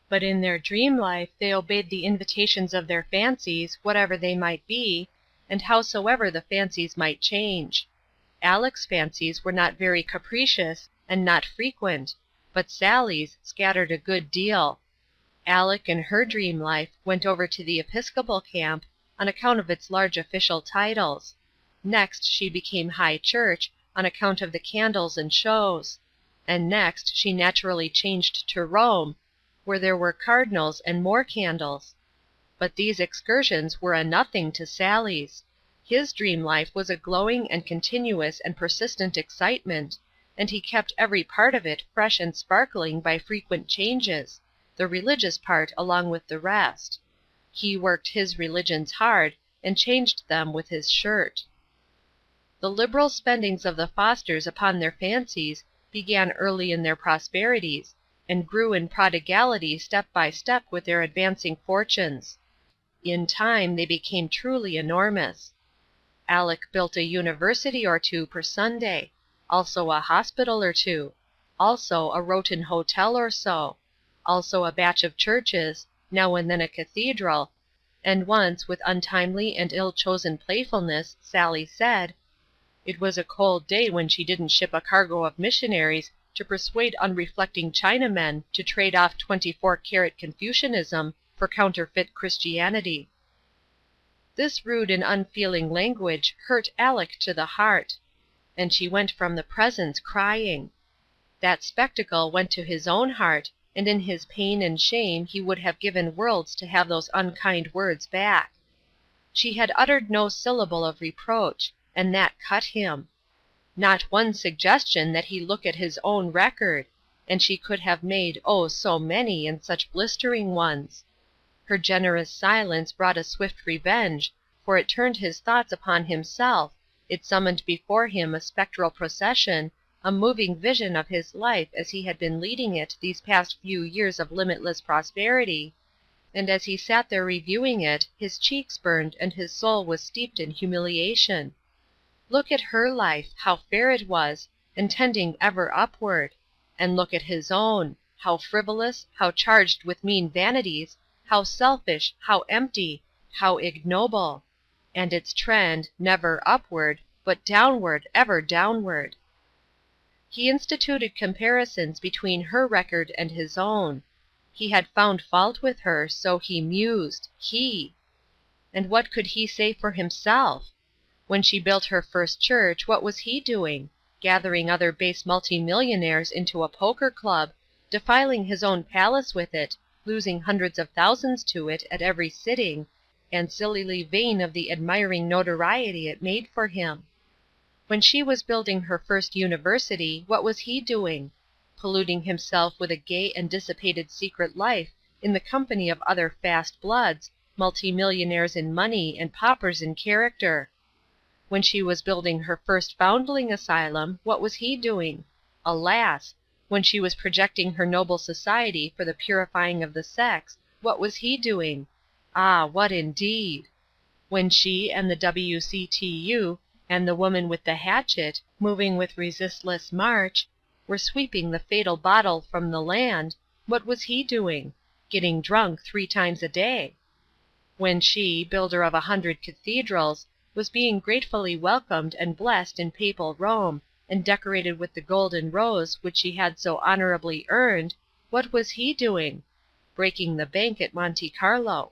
A: But in their dream life they obeyed the invitations of their fancies, whatever they might be, and howsoever the fancies might change. Aleck's fancies were not very capricious and not frequent, but Sally's scattered a good deal. Aleck in her dream life went over to the Episcopal camp on account of its large official titles. Next she became High Church on account of the candles and shows, and next she naturally changed to Rome, where there were cardinals and more candles. But these excursions were a nothing to Sally's. His dream life was a glowing and continuous and persistent excitement, and he kept every part of it fresh and sparkling by frequent changes, the religious part along with the rest. He worked his religions hard, and changed them with his shirt. The liberal spendings of the Fosters upon their fancies began early in their prosperities, and grew in prodigality step by step with their advancing fortunes. In time they became truly enormous. Aleck built a university or two per Sunday, also a hospital or two, also a Rowton hotel or so, also a batch of churches, now and then a cathedral, and once, with untimely and ill-chosen playfulness, Sally said, "It was a cold day when she didn't ship a cargo of missionaries to persuade unreflecting Chinamen to trade off 24-karat Confucianism for counterfeit Christianity. This rude and unfeeling language hurt Aleck to the heart, and she went from the presence crying. That spectacle went to his own heart, and in his pain and shame he would have given worlds to have those unkind words back. She had uttered no syllable of reproach, and that cut him. Not one suggestion that he look at his own record, and she could have made, oh, so many, and such blistering ones. Her generous silence brought a swift revenge, for it turned his thoughts upon himself, it summoned before him a spectral procession, a moving vision of his life as he had been leading it these past few years of limitless prosperity, and as he sat there reviewing it, his cheeks burned and his soul was steeped in humiliation. Look at her life, how fair it was, and tending ever upward, and look at his own, how frivolous, how charged with mean vanities, how selfish, how empty, how ignoble, and its trend, never upward, but downward, ever downward. He instituted comparisons between her record and his own. He had found fault with her, so he mused, he! And what could he say for himself? When she built her first church, what was he doing? Gathering other base multimillionaires into a poker club, defiling his own palace with it, losing hundreds of thousands to it at every sitting, and sillily vain of the admiring notoriety it made for him. When she was building her first university, what was he doing? Polluting himself with a gay and dissipated secret life in the company of other fast bloods, multimillionaires in money and paupers in character. When she was building her first foundling asylum, what was he doing? Alas! When she was projecting her noble society for the purifying of the sex, what was he doing? Ah, what indeed! When she and the W.C.T.U., and the woman with the hatchet, moving with resistless march, were sweeping the fatal bottle from the land, what was he doing? Getting drunk 3 times a day. When she, builder of 100 cathedrals, was being gratefully welcomed and blessed in papal Rome, and decorated with the golden rose which she had so honorably earned, what was he doing? Breaking the bank at Monte Carlo.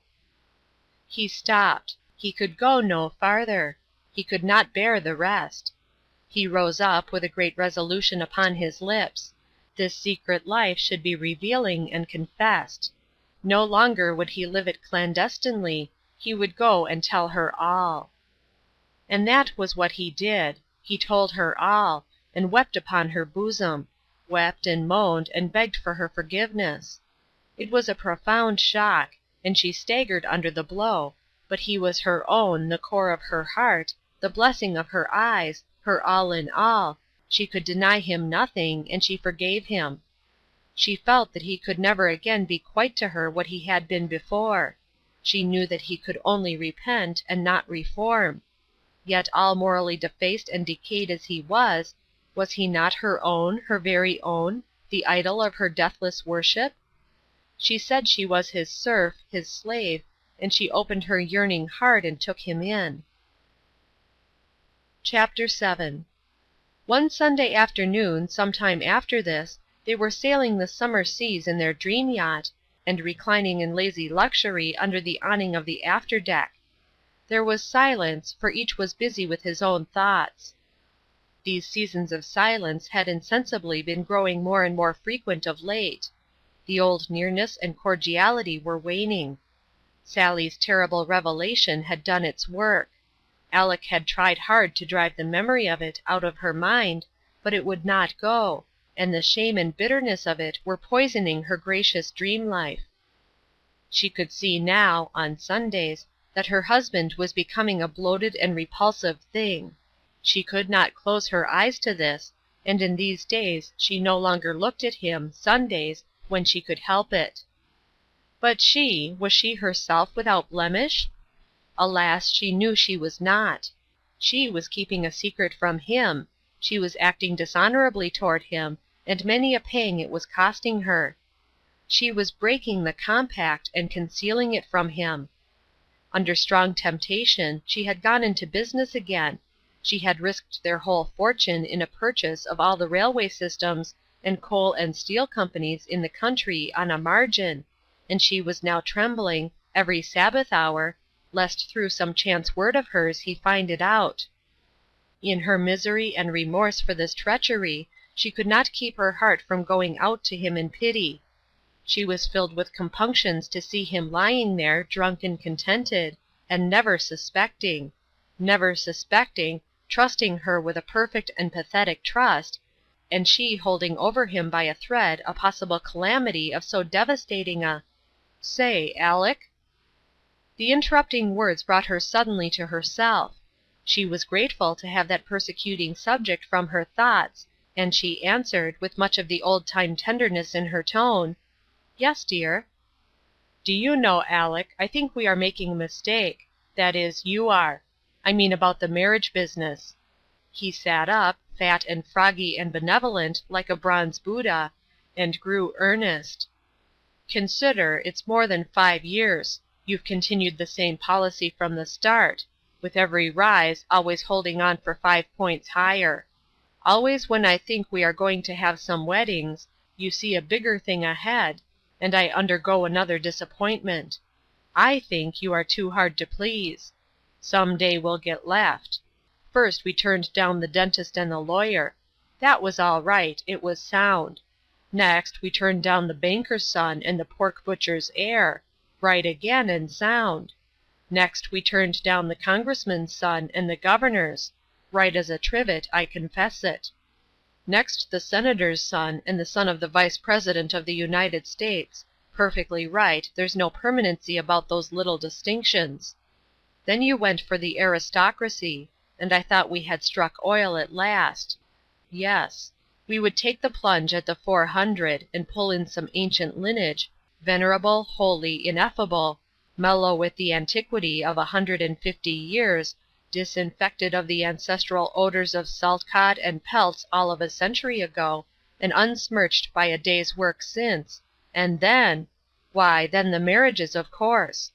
A: He stopped. He could go no farther. He could not bear the rest. He rose up with a great resolution upon his lips. This secret life should be revealing and confessed. No longer would he live it clandestinely, he would go and tell her all. And that was what he did. He told her all, and wept upon her bosom, wept and moaned and begged for her forgiveness. It was a profound shock, and she staggered under the blow, but he was her own, the core of her heart, the blessing of her eyes, her all in all, she could deny him nothing, and she forgave him. She felt that he could never again be quite to her what he had been before. She knew that he could only repent, and not reform. Yet all morally defaced and decayed as he was he not her own, her very own, the idol of her deathless worship? She said she was his serf, his slave, and she opened her yearning heart and took him in. Chapter 7. One Sunday afternoon, some time after this, they were sailing the summer seas in their dream yacht, and reclining in lazy luxury under the awning of the after deck. There was silence, for each was busy with his own thoughts. These seasons of silence had insensibly been growing more and more frequent of late. The old nearness and cordiality were waning. Sally's terrible revelation had done its work. Aleck had tried hard to drive the memory of it out of her mind, but it would not go, and the shame and bitterness of it were poisoning her gracious dream life. She could see now, on Sundays, that her husband was becoming a bloated and repulsive thing. She could not close her eyes to this, and in these days she no longer looked at him, Sundays, when she could help it. But was she herself without blemish? Alas, she knew she was not. She was keeping a secret from him, she was acting dishonorably toward him, and many a pang it was costing her. She was breaking the compact and concealing it from him. Under strong temptation, she had gone into business again. She had risked their whole fortune in a purchase of all the railway systems, and coal and steel companies in the country on a margin, and she was now trembling, every Sabbath hour, lest through some chance word of hers he find it out. In her misery and remorse for this treachery, she could not keep her heart from going out to him in pity. She was filled with compunctions to see him lying there, drunk and contented, and never suspecting, trusting her with a perfect and pathetic trust, and she holding over him by a thread a possible calamity of so devastating a— Say, Aleck? The interrupting words brought her suddenly to herself. She was grateful to have that persecuting subject from her thoughts, and she answered, with much of the old-time tenderness in her tone, "Yes, dear." "Do you know, Aleck, I think we are making a mistake. That is, you are. I mean about the marriage business." He sat up, fat and froggy and benevolent, like a bronze Buddha, and grew earnest. "Consider, it's more than 5 years. You've continued the same policy from the start. With every rise, always holding on for 5 points higher. Always when I think we are going to have some weddings, you see a bigger thing ahead, and I undergo another disappointment. I think you are too hard to please. Some day we'll get left. First we turned down the dentist and the lawyer. That was all right, it was sound. Next we turned down the banker's son and the pork butcher's heir. Right again and sound. Next we turned down the congressman's son and the governor's. Right as a trivet, I confess it. Next the senator's son and the son of the vice president of the United States. Perfectly right, there's no permanency about those little distinctions. Then you went for the aristocracy, and I thought we had struck oil at last. Yes. We would take the plunge at the 400, and pull in some ancient lineage, venerable, holy, ineffable, mellow with the antiquity of 150 years, disinfected of the ancestral odors of salt-cod and pelts all of a century ago, and unsmirched by a day's work since, and then the marriages, of course.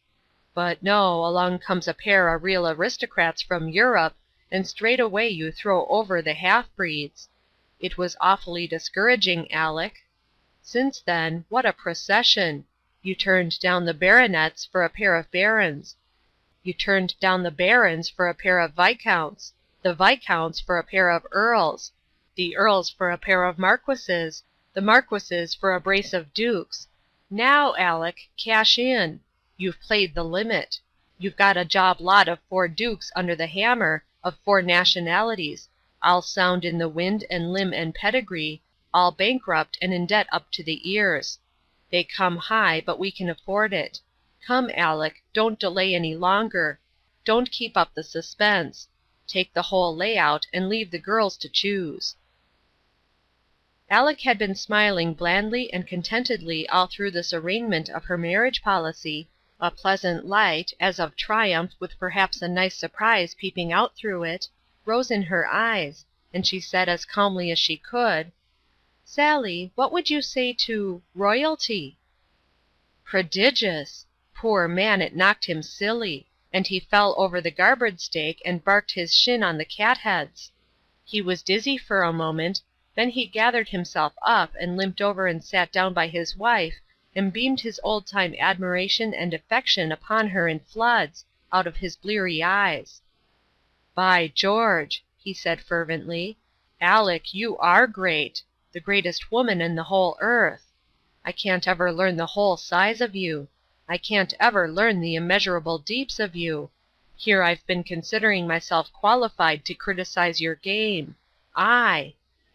A: But no, along comes a pair of real aristocrats from Europe, and straightway you throw over the half-breeds. It was awfully discouraging, Aleck. Since then, what a procession! You turned down the baronets for a pair of barons. You turned down the barons for a pair of viscounts, the viscounts for a pair of earls, the earls for a pair of marquises, the marquises for a brace of dukes. Now, Aleck, cash in. You've played the limit. You've got a job lot of 4 dukes under the hammer, of 4 nationalities, all sound in the wind and limb and pedigree, all bankrupt and in debt up to the ears. They come high, but we can afford it. Come, Aleck, don't delay any longer. Don't keep up the suspense. Take the whole layout and leave the girls to choose." Aleck had been smiling blandly and contentedly all through this arraignment of her marriage policy, a pleasant light, as of triumph with perhaps a nice surprise peeping out through it, rose in her eyes, and she said as calmly as she could, "Sally, what would you say to royalty?" Prodigious! Poor man, it knocked him silly, and he fell over the garboard stake and barked his shin on the catheads. He was dizzy for a moment, then he gathered himself up and limped over and sat down by his wife and beamed his old-time admiration and affection upon her in floods, out of his bleary eyes. "By George!" he said fervently. "Aleck, you are great! The greatest woman in the whole earth! I can't ever learn the whole size of you. I can't ever learn the immeasurable deeps of you. Here I've been considering myself qualified to criticize your game. I!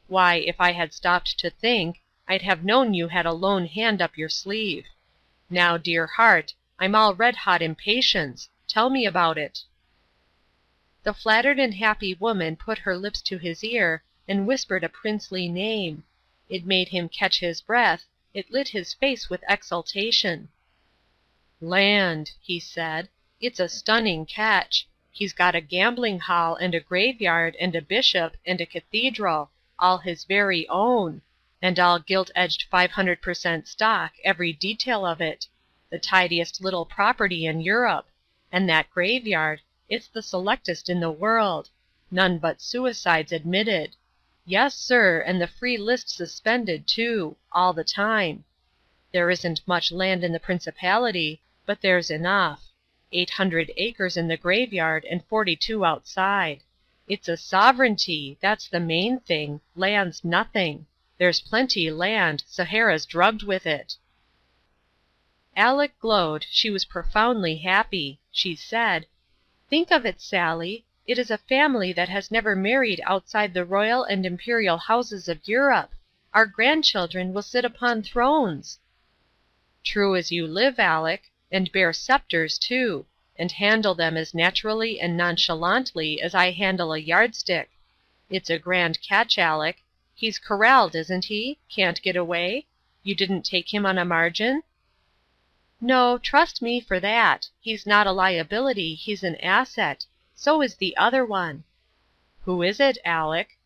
A: Why, if I had stopped to think, I'd have known you had a lone hand up your sleeve. Now, dear heart, I'm all red-hot impatience. Tell me about it." The flattered and happy woman put her lips to his ear and whispered a princely name. It made him catch his breath, it lit his face with exultation. "Land," he said, "it's a stunning catch. He's got a gambling hall and a graveyard and a bishop and a cathedral, all his very own, and all gilt-edged 500% stock, every detail of it. The tidiest little property in Europe. And that graveyard, it's the selectest in the world. None but suicides admitted. Yes, sir, and the free list suspended, too, all the time. There isn't much land in the principality, but there's enough. 800 acres in the graveyard and 42 outside. It's a sovereignty, that's the main thing. Land's nothing. There's plenty land, Sahara's drugged with it. Aleck glowed. She was profoundly happy. She said, "Think of it, Sally. It is a family that has never married outside the royal and imperial houses of Europe. Our grandchildren will sit upon thrones." "True as you live, Aleck, and bear scepters, too, and handle them as naturally and nonchalantly as I handle a yardstick. It's a grand catch, Aleck. He's corralled, isn't he? Can't get away? You didn't take him on a margin?" "No, trust me for that. He's not a liability, he's an asset. So is the other one." "Who is it, Aleck?"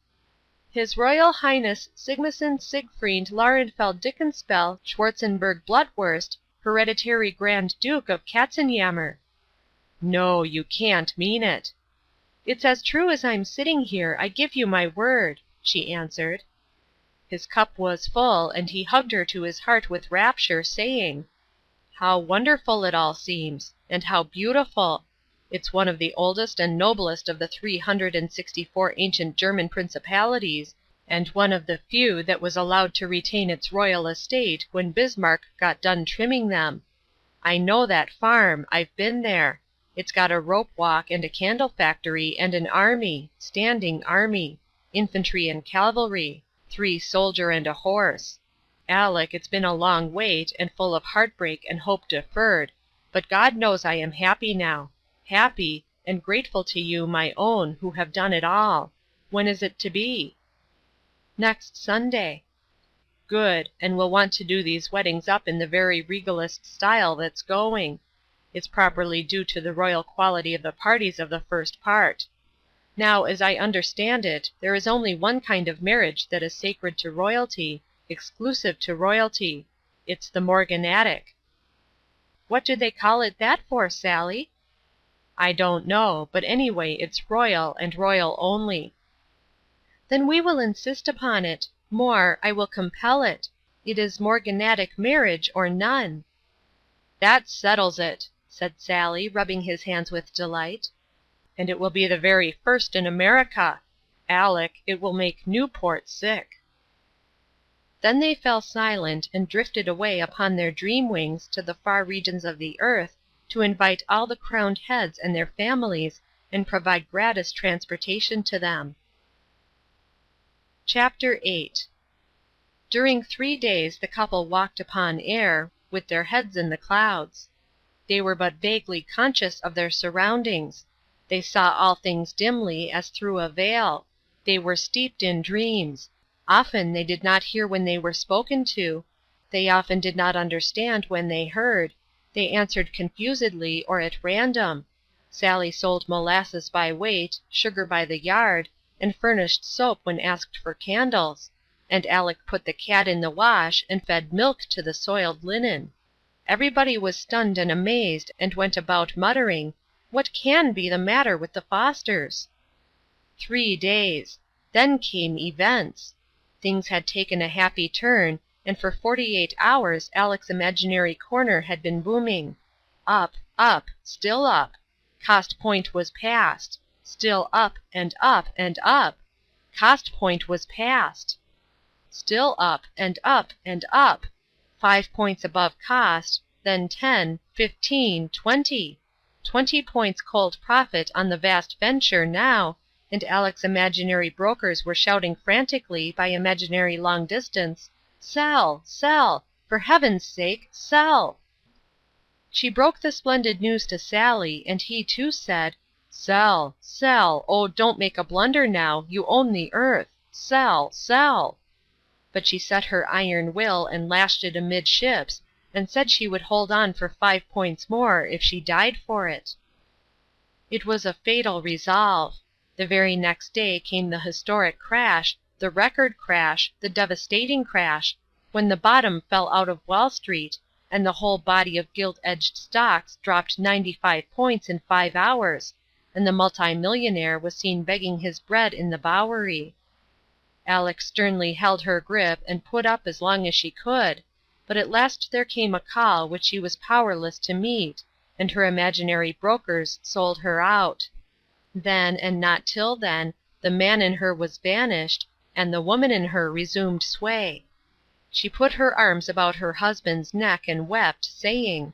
A: "His Royal Highness Sigmason Siegfried Laurenfeld Dickenspell Schwarzenberg Blutwurst, Hereditary Grand Duke of Katzenyammer." "No, you can't mean it." "It's as true as I'm sitting here, I give you my word," she answered. His cup was full, and he hugged her to his heart with rapture, saying, "How wonderful it all seems! And how beautiful! It's one of the oldest and noblest of the 364 ancient German principalities, and one of the few that was allowed to retain its royal estate when Bismarck got done trimming them. I know that farm. I've been there. It's got a rope walk and a candle factory and an army, standing army, infantry and cavalry, 3 soldier and a horse. Aleck, it's been a long wait, and full of heartbreak and hope deferred, but God knows I am happy now. Happy, and grateful to you, my own, who have done it all. When is it to be?" "Next Sunday." "Good, and we'll want to do these weddings up in the very regalest style that's going. It's properly due to the royal quality of the parties of the first part. Now, as I understand it, there is only one kind of marriage that is sacred to royalty, exclusive to royalty. It's the morganatic." "What do they call it that for, Sally?" "I don't know, but anyway it's royal, and royal only." "Then we will insist upon it. More, I will compel it. It is morganatic marriage or none." "That settles it," said Sally, rubbing his hands with delight. "And it will be the very first in America. Aleck, it will make Newport sick." Then they fell silent and drifted away upon their dream wings to the far regions of the earth to invite all the crowned heads and their families and provide gratis transportation to them. Chapter 8. During 3 days the couple walked upon air, with their heads in the clouds. They were but vaguely conscious of their surroundings. They saw all things dimly, as through a veil. They were steeped in dreams. Often they did not hear when they were spoken to. They often did not understand when they heard. They answered confusedly or at random. Sally sold molasses by weight, sugar by the yard, and furnished soap when asked for candles, and Aleck put the cat in the wash and fed milk to the soiled linen. Everybody was stunned and amazed, and went about muttering, "What can be the matter with the Fosters?" 3 days. Then came events. Things had taken a happy turn, and for 48 hours Aleck's imaginary corner had been booming. Up, up, still up. Cost Point was passed. Still up, and up, and up. Cost Point was passed. Still up, and up, and up. 5 points above cost, then 10, 15, 20. 20 points cold profit on the vast venture now, and Aleck's imaginary brokers were shouting frantically by imaginary long distance, "Sell! Sell! For heaven's sake, sell!" She broke the splendid news to Sally, and he too said, "Sell! Sell! Oh, don't make a blunder now, you own the earth. Sell! Sell!" But she set her iron will and lashed it amidships, and said she would hold on for 5 points more if she died for it. It was a fatal resolve. The very next day came the historic crash, the record crash, the devastating crash, when the bottom fell out of Wall Street, and the whole body of gilt-edged stocks dropped 95 points in 5 hours, and the multimillionaire was seen begging his bread in the Bowery. Aleck sternly held her grip and put up as long as she could, but at last there came a call which she was powerless to meet, and her imaginary brokers sold her out. Then, and not till then, the man in her was vanished, and the woman in her resumed sway. She put her arms about her husband's neck and wept, saying,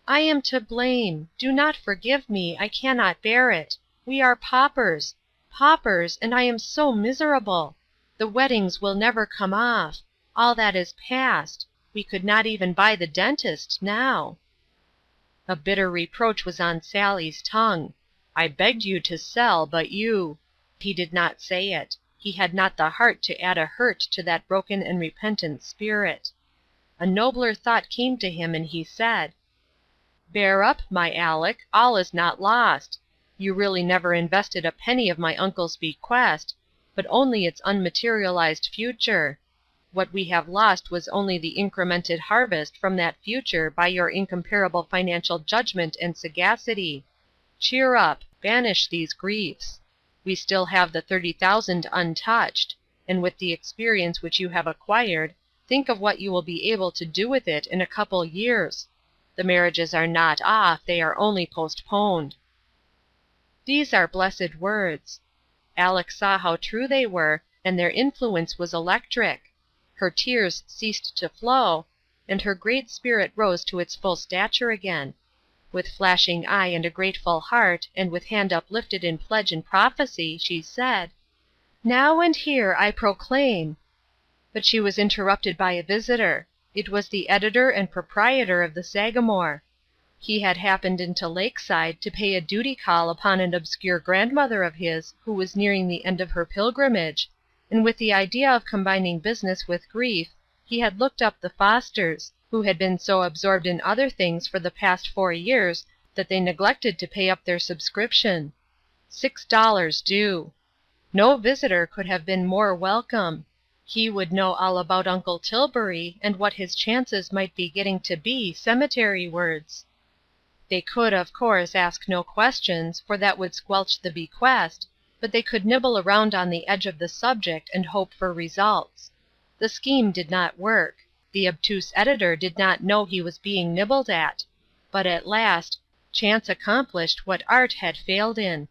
A: "I am to blame. Do not forgive me. I cannot bear it. We are paupers. Paupers, and I am so miserable. The weddings will never come off. All that is past. We could not even buy the dentist now." A bitter reproach was on Sally's tongue. "I begged you to sell, but you—" He did not say it. He had not the heart to add a hurt to that broken and repentant spirit. A nobler thought came to him, and he said, "Bear up, my Aleck, all is not lost. You really never invested a penny of my uncle's bequest, but only its unmaterialized future. What we have lost was only the incremented harvest from that future by your incomparable financial judgment and sagacity. Cheer up, banish these griefs. We still have the 30,000 untouched, and with the experience which you have acquired, think of what you will be able to do with it in a couple years. The marriages are not off, they are only postponed." These are blessed words. Aleck saw how true they were, and their influence was electric. Her tears ceased to flow, and her great spirit rose to its full stature again. With flashing eye and a grateful heart, and with hand uplifted in pledge and prophecy, she said, "Now and here I proclaim—" But she was interrupted by a visitor. It was the editor and proprietor of the Sagamore. He had happened into Lakeside to pay a duty call upon an obscure grandmother of his who was nearing the end of her pilgrimage, and with the idea of combining business with grief, he had looked up the Fosters, who had been so absorbed in other things for the past 4 years that they neglected to pay up their subscription. $6 due. No visitor could have been more welcome. He would know all about Uncle Tilbury and what his chances might be getting to be cemetery-wards. They could, of course, ask no questions, for that would squelch the bequest, but they could nibble around on the edge of the subject and hope for results. The scheme did not work. The obtuse editor did not know he was being nibbled at. But at last, chance accomplished what art had failed in.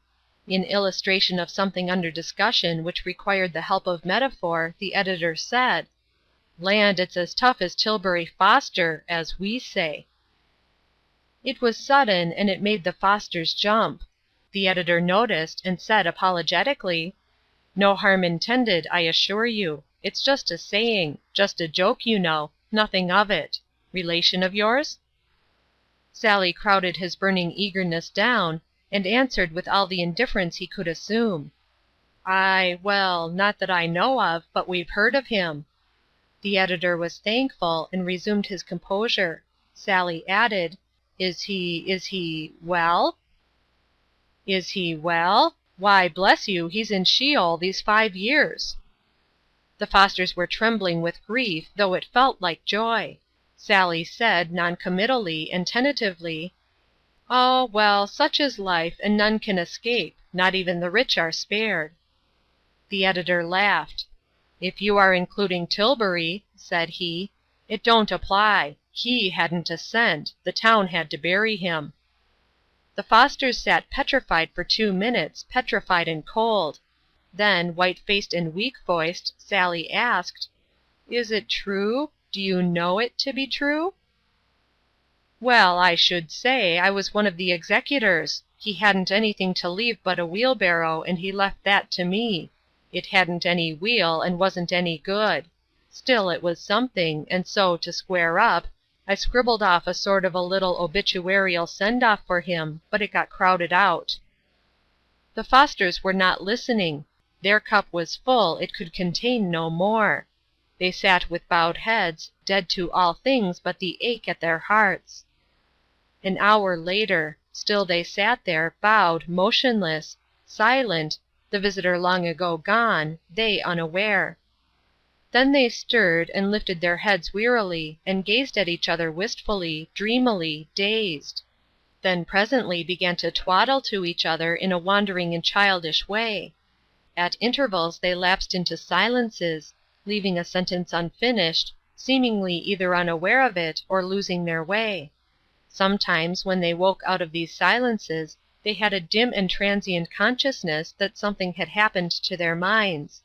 A: In illustration of something under discussion which required the help of metaphor, the editor said, "Land, it's as tough as Tilbury Foster, as we say." It was sudden, and it made the Fosters jump. The editor noticed, and said apologetically, "No harm intended, I assure you. It's just a saying. Just a joke, you know. Nothing of it. Relation of yours?" Sally crowded his burning eagerness down, and answered with all the indifference he could assume. Well, not that I know of, but we've heard of him." The editor was thankful, and resumed his composure. Sally added, Is he well?" "Is he well? Why, bless you, he's in Sheol these 5 years." The Fosters were trembling with grief, though it felt like joy. Sally said, non-committally and tentatively, "Oh, well, such is life, and none can escape. Not even the rich are spared." The editor laughed. "If you are including Tilbury," said he, "it don't apply. He hadn't a cent. The town had to bury him." The Fosters sat petrified for 2 minutes, petrified and cold. Then, white-faced and weak-voiced, Sally asked, "Is it true? Do you know it to be true?" "Well, I should say, I was one of the executors. He hadn't anything to leave but a wheelbarrow, and he left that to me. It hadn't any wheel, and wasn't any good. Still, it was something, and so, to square up, I scribbled off a sort of a little obituarial send-off for him, but it got crowded out." The Fosters were not listening. Their cup was full, it could contain no more. They sat with bowed heads, dead to all things but the ache at their hearts. An hour later. Still they sat there, bowed, motionless, silent, the visitor long ago gone, they unaware. Then they stirred, and lifted their heads wearily, and gazed at each other wistfully, dreamily, dazed. Then presently began to twaddle to each other in a wandering and childish way. At intervals they lapsed into silences, leaving a sentence unfinished, seemingly either unaware of it or losing their way. Sometimes, when they woke out of these silences, they had a dim and transient consciousness that something had happened to their minds.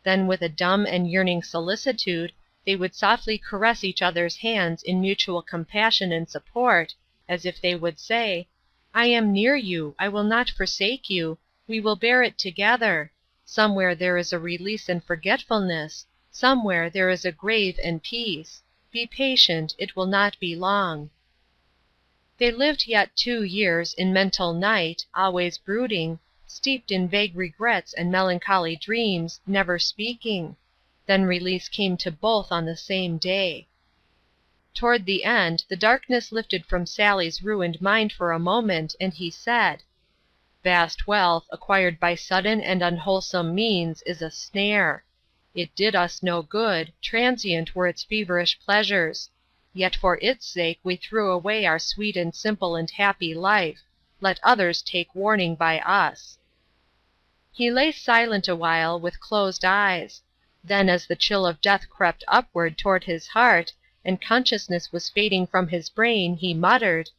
A: Then with a dumb and yearning solicitude they would softly caress each other's hands in mutual compassion and support, as if they would say, "I am near you, I will not forsake you, we will bear it together. Somewhere there is a release and forgetfulness, somewhere there is a grave and peace. Be patient, it will not be long." They lived yet 2 years, in mental night, always brooding, steeped in vague regrets and melancholy dreams, never speaking. Then release came to both on the same day. Toward the end, the darkness lifted from Sally's ruined mind for a moment, and he said, "Vast wealth, acquired by sudden and unwholesome means, is a snare. It did us no good, transient were its feverish pleasures. Yet for its sake we threw away our sweet and simple and happy life. Let others take warning by us." He lay silent awhile, with closed eyes. Then as the chill of death crept upward toward his heart, and consciousness was fading from his brain, he muttered,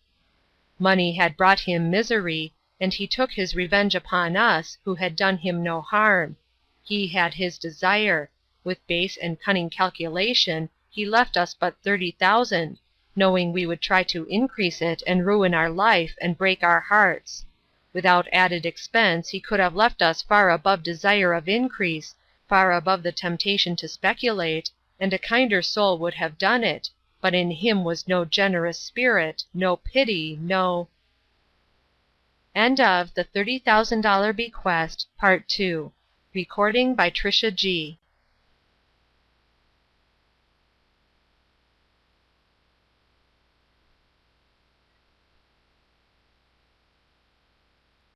A: "Money had brought him misery, and he took his revenge upon us, who had done him no harm. He had his desire. With base and cunning calculation, he left us but 30,000, knowing we would try to increase it and ruin our life and break our hearts. Without added expense he could have left us far above desire of increase, far above the temptation to speculate, and a kinder soul would have done it, but in him was no generous spirit, no pity, no— End of The $30,000 Bequest, Part 2. Recording by Trisha G.